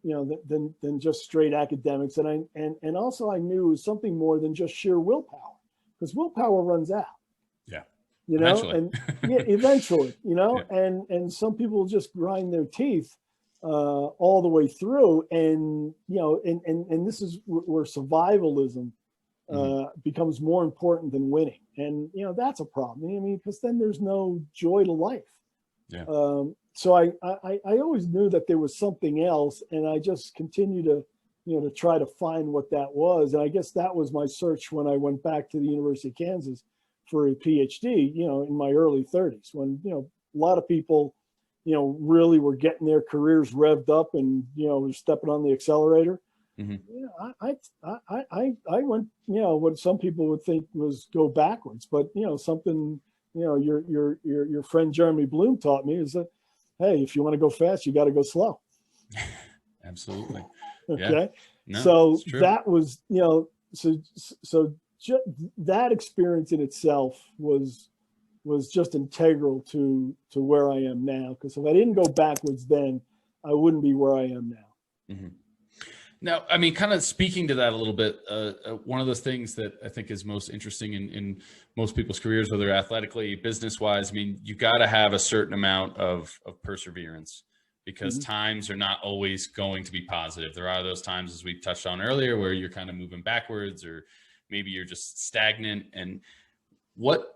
than just straight academics. And also I knew it was something more than just sheer willpower, because willpower runs out. Yeah. Eventually. And eventually, Yeah. and some people just grind their teeth all the way through. And, and this is where survivalism becomes more important than winning. And, that's a problem. I mean, because then there's no joy to life. Yeah. So I always knew that there was something else, and I just continued to, to try to find what that was. And I guess that was my search when I went back to the University of Kansas for a PhD, in my early 30s, when, a lot of people, really were getting their careers revved up and, were stepping on the accelerator. Mm-hmm. I went, what some people would think was go backwards, but, something, your friend Jeremy Bloom taught me is that, hey, if you want to go fast, you got to go slow. Absolutely. Okay. No, so that was, that experience in itself was just integral to where I am now. Because if I didn't go backwards then, I wouldn't be where I am now. Mm-hmm. Now, I mean, kind of speaking to that a little bit, one of those things that I think is most interesting in most people's careers, whether athletically, business-wise, I mean, you got to have a certain amount of perseverance, because times are not always going to be positive. There are those times, as we touched on earlier, where you're kind of moving backwards, or maybe you're just stagnant. And what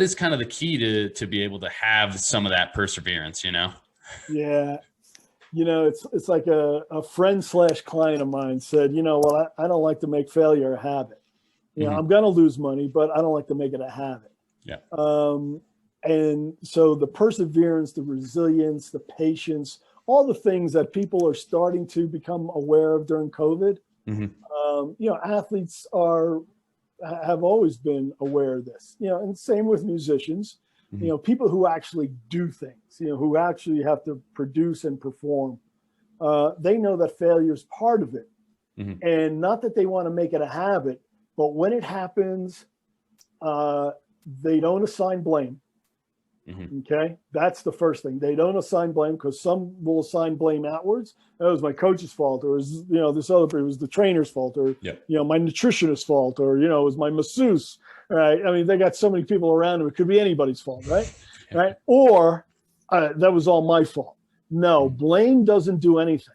is kind of the key to be able to have some of that perseverance, Yeah. It's like a friend / client of mine said, well, I don't like to make failure a habit. I'm going to lose money, but I don't like to make it a habit. Yeah. And so the perseverance, the resilience, the patience, all the things that people are starting to become aware of during COVID, athletes have always been aware of this, and same with musicians. People who actually do things, who actually have to produce and perform, they know that failure is part of it. And not that they want to make it a habit, but when it happens, they don't assign blame. Okay. That's the first thing. They don't assign blame, because some will assign blame outwards. It was my coach's fault, or this other, it was the trainer's fault, or, my nutritionist's fault, or, it was my masseuse. Right. I mean, they got so many people around them. It could be anybody's fault. Right. Right. Or that was all my fault. No, blame doesn't do anything.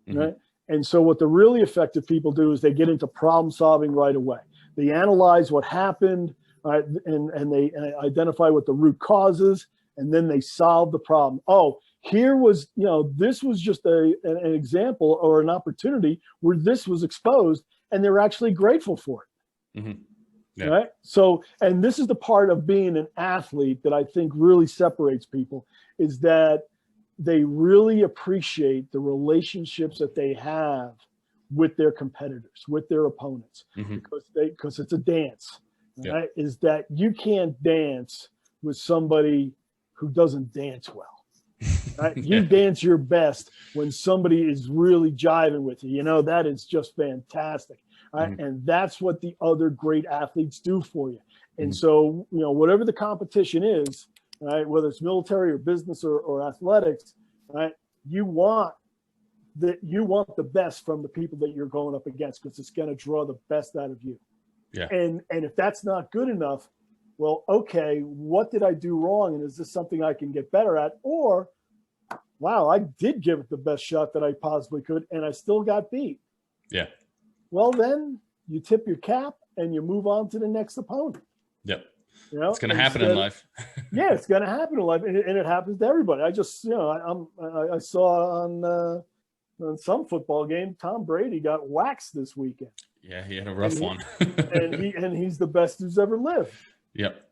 Right. And so what the really effective people do is they get into problem solving right away. They analyze what happened. And they identify what the root cause is, and then they solve the problem. Oh, here was, this was just an example or an opportunity where this was exposed, and they're actually grateful for it. Yeah. Right. So, and this is the part of being an athlete that I think really separates people, is that they really appreciate the relationships that they have with their competitors, with their opponents, because it's a dance. Right? Is that you can't dance with somebody who doesn't dance well. Right? You dance your best when somebody is really jiving with you. That is just fantastic. Right? And that's what the other great athletes do for you. And so, whatever the competition is, right, whether it's military or business or athletics, right, you want the best from the people that you're going up against, because it's going to draw the best out of you. Yeah. And if that's not good enough, well, okay, what did I do wrong? And is this something I can get better at? Or, wow, I did give it the best shot that I possibly could, and I still got beat. Yeah. Well, then you tip your cap and you move on to the next opponent. Yep. It's going to happen in life. Yeah, it's going to happen in life, and it happens to everybody. I just, I saw on some football game, Tom Brady got waxed this weekend. Yeah, he had a rough one. and he's the best who's ever lived. Yep.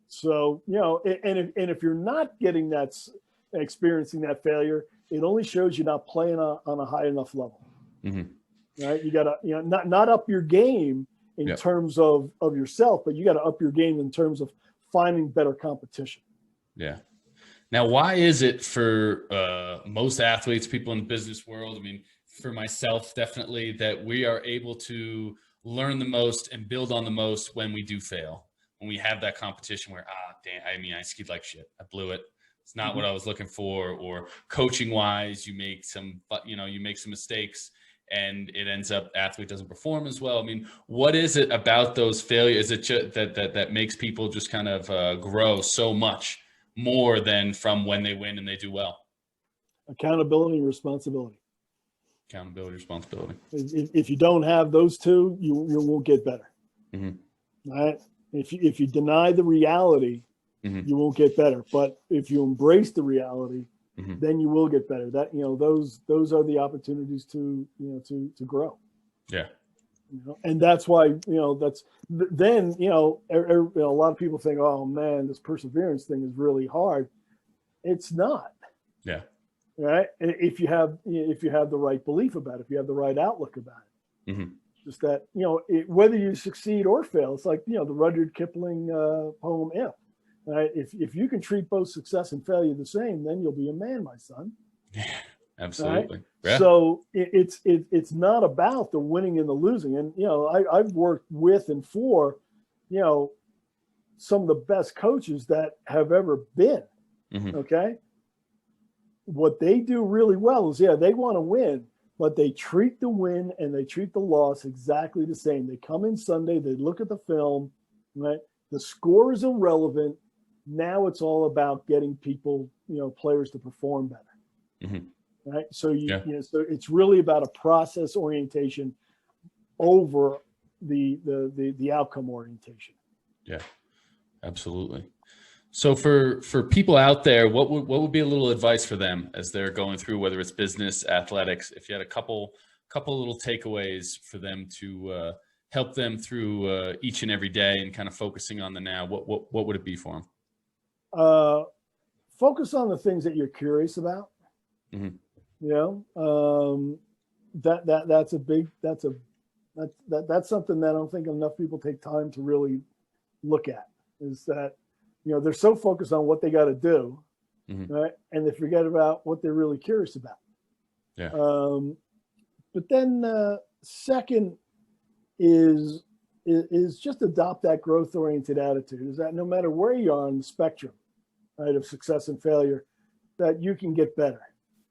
So, and if you're not getting that, experiencing that failure, it only shows you're not playing on a high enough level. Right? You got to, not up your game in terms of yourself, but you got to up your game in terms of finding better competition. Yeah. Now, why is it for most athletes, people in the business world, I mean, for myself, definitely, that we are able to learn the most and build on the most when we do fail, when we have that competition where, damn, I mean, I skied like shit. I blew it. It's not what I was looking for. Or coaching wise, you make some mistakes and it ends up athlete doesn't perform as well. I mean, what is it about those failures that makes people just kind of grow so much more than from when they win and they do well? Accountability and responsibility. Accountability, responsibility. If you don't have those two, you won't get better. Right? If you deny the reality, you won't get better. But if you embrace the reality, then you will get better. That, those are the opportunities to grow. Yeah. And that's why, then, a lot of people think, oh man, this perseverance thing is really hard. It's not. Yeah. Right. If you have the right belief about it, if you have the right outlook about it, just that, whether you succeed or fail, it's like, the Rudyard Kipling poem, If. Right. If you can treat both success and failure the same, then you'll be a man, my son. Yeah, absolutely. Right? Yeah. So it's not about the winning and the losing. And, I've worked with and for, some of the best coaches that have ever been. Okay. What they do really well is, they want to win, but they treat the win and they treat the loss exactly the same. They come in Sunday, they look at the film, right? The score is irrelevant. Now it's all about getting people, players to perform better. Right. So so it's really about a process orientation over the outcome orientation. Yeah, absolutely. So for people out there, what would be a little advice for them as they're going through, whether it's business, athletics, if you had a couple little takeaways for them to help them through each and every day and kind of focusing on the now, what would it be for them? Focus on the things that you're curious about. That's something that I don't think enough people take time to really look at, is that, they're so focused on what they got to do, right? And they forget about what they're really curious about. Yeah. But then second is just adopt that growth oriented attitude, is that no matter where you are on the spectrum, right, of success and failure, that you can get better.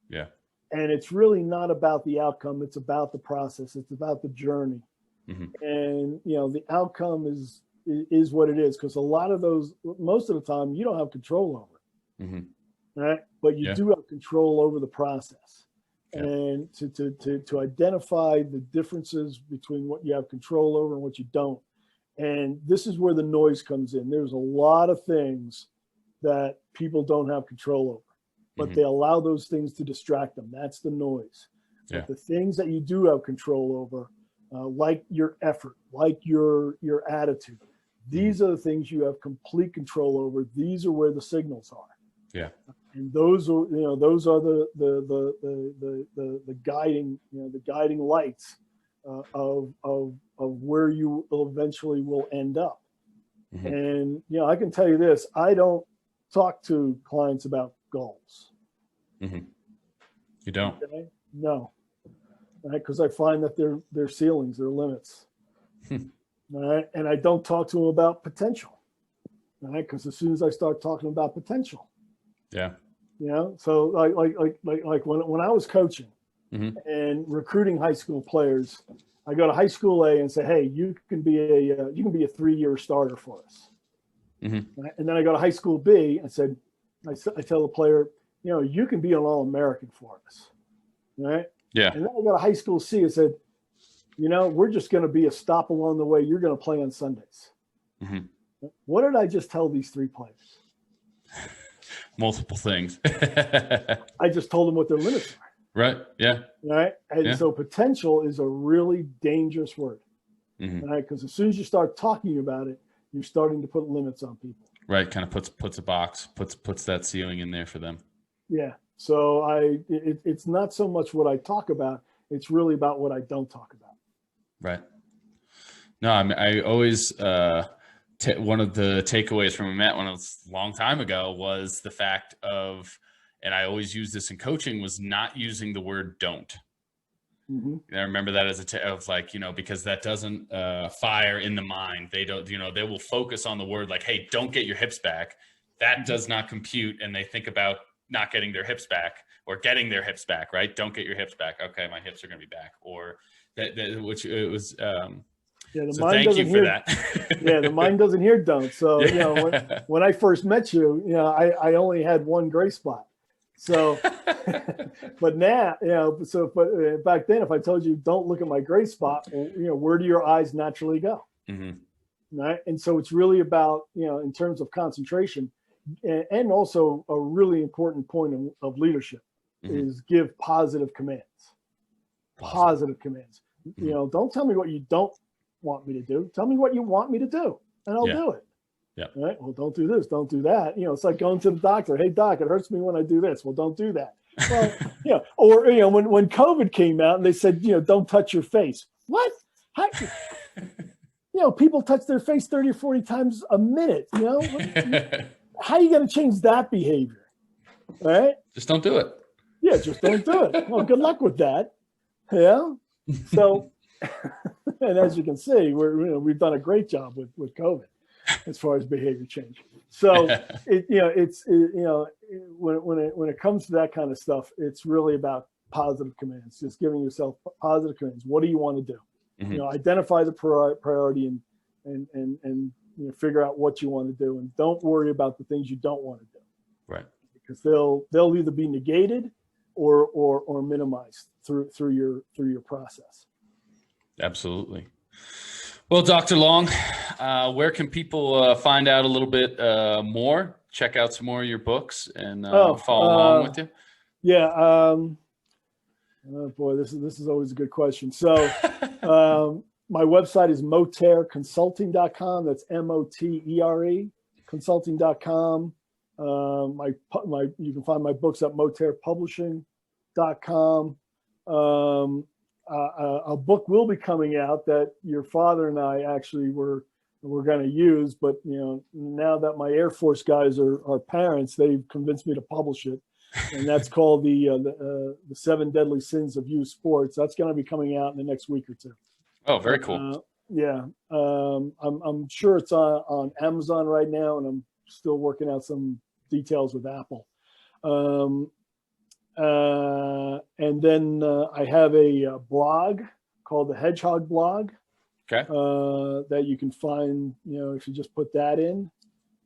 Yeah. And it's really not about the outcome. It's about the process. It's about the journey. And, the outcome is what it is. Because a lot of those, most of the time, you don't have control over it. Right. But you do have control over the process. Yeah. And to identify the differences between what you have control over and what you don't. And this is where the noise comes in. There's a lot of things that people don't have control over, but they allow those things to distract them. That's the noise. Yeah. But the things that you do have control over, like your effort, like your attitude, these are the things you have complete control over. These are where the signals are. Yeah. And those are, the guiding, the guiding lights of where you eventually will end up. And, I can tell you this, I don't talk to clients about goals. You don't? Okay? No. Right? Because I find that they're ceilings, they're limits. All right. And I don't talk to them about potential. Right? Because as soon as I start talking about potential. Yeah. So like when I was coaching and recruiting high school players, I go to high school A and say, hey, you can be a 3-year starter for us. Right? And then I go to high school B and said, I tell the player, you can be an All-American for us. Right. Yeah. And then I go to high school C and said, we're just going to be a stop along the way. You're going to play on Sundays. What did I just tell these 3 players? Multiple things. I just told them what their limits are. Right. Yeah. Right. And so potential is a really dangerous word. Right. Because as soon as you start talking about it, you're starting to put limits on people. Right. Kind of puts a box, puts that ceiling in there for them. Yeah. So it's not so much what I talk about. It's really about what I don't talk about. Right. No, I mean, I always one of the takeaways from Met when it was a long time ago was the fact of, and I always use this in coaching, was not using the word don't. Mm-hmm. I remember that as of like, because that doesn't fire in the mind. They don't, they will focus on the word like, hey, don't get your hips back. That does not compute. And they think about not getting their hips back or getting their hips back, right? Don't get your hips back. Okay, my hips are going to be back. Or that which it was. Yeah, the so mind thank doesn't you for hear that. Yeah, the mind doesn't hear don't. So Yeah. when I first met you, I only had one gray spot. So, but now, but back then, if I told you don't look at my gray spot, well, where do your eyes naturally go? Mm-hmm. Right. And so it's really about, in terms of concentration, and also a really important point of leadership is give positive commands. Positive commands. Don't tell me what you don't want me to do. Tell me what you want me to do, and I'll do it. Yeah. Right. Well, don't do this. Don't do that. It's like going to the doctor. Hey, doc, it hurts me when I do this. Well, don't do that. Well, or when COVID came out and they said, don't touch your face. What? How, people touch their face 30 or 40 times a minute. How are you going to change that behavior? All right. Just don't do it. Yeah, just don't do it. Well, good luck with that. Yeah. So, and as you can see, we've done a great job with COVID as far as behavior change. So when it comes to that kind of stuff, it's really about positive commands, just giving yourself positive commands. What do you want to do? Mm-hmm. Identify the priority and figure out what you want to do, and don't worry about the things you don't want to do. Right. Because they'll either be negated or minimized through your process. Absolutely. Well, Dr. Long, where can people find out a little bit more? Check out some more of your books and follow along with you. Yeah. Oh boy, this is always a good question. So my website is motereconsulting.com. That's MOTERE consulting.com. You can find my books at moterepublishing.com. A book will be coming out that your father and I actually were going to use, but now that my Air Force guys are parents, they've convinced me to publish it, and that's called the 7 Deadly Sins of Youth Sports. That's going to be coming out in the next week or two. Oh, very cool. Yeah, I'm sure it's on Amazon right now, and I'm still working out some details with Apple. And then I have a blog called the Hedgehog Blog. Okay. That you can find, if you just put that in.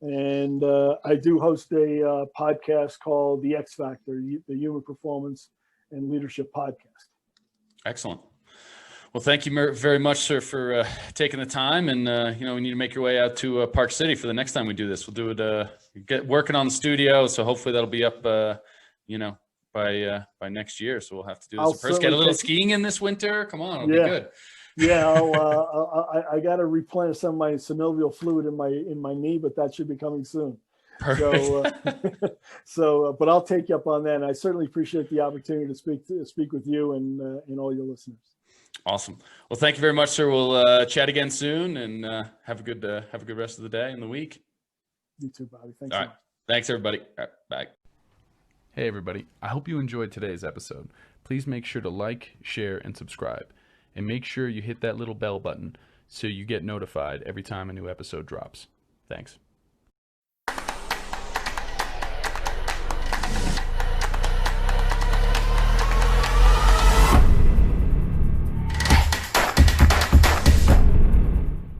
And I do host a podcast called The X Factor, the Human Performance and Leadership Podcast. Excellent. Well, thank you very much, sir, for taking the time. And, we need to make your way out to Park City for the next time we do this. We'll do it, get working on the studio. So hopefully that'll be up, by next year. So we'll have to do this first. Get a little skiing in this winter. Come on, it'll be good. Yeah, I got to replenish some of my synovial fluid in my knee, but that should be coming soon. Perfect. But I'll take you up on that. And I certainly appreciate the opportunity to speak with you and all your listeners. Awesome. Well, thank you very much, sir. We'll chat again soon, and have a good rest of the day and the week. You too, Bobby. Thanks. All right. Thanks, everybody. All right. Bye. Hey, everybody. I hope you enjoyed today's episode. Please make sure to like, share, and subscribe. And make sure you hit that little bell button so you get notified every time a new episode drops. Thanks.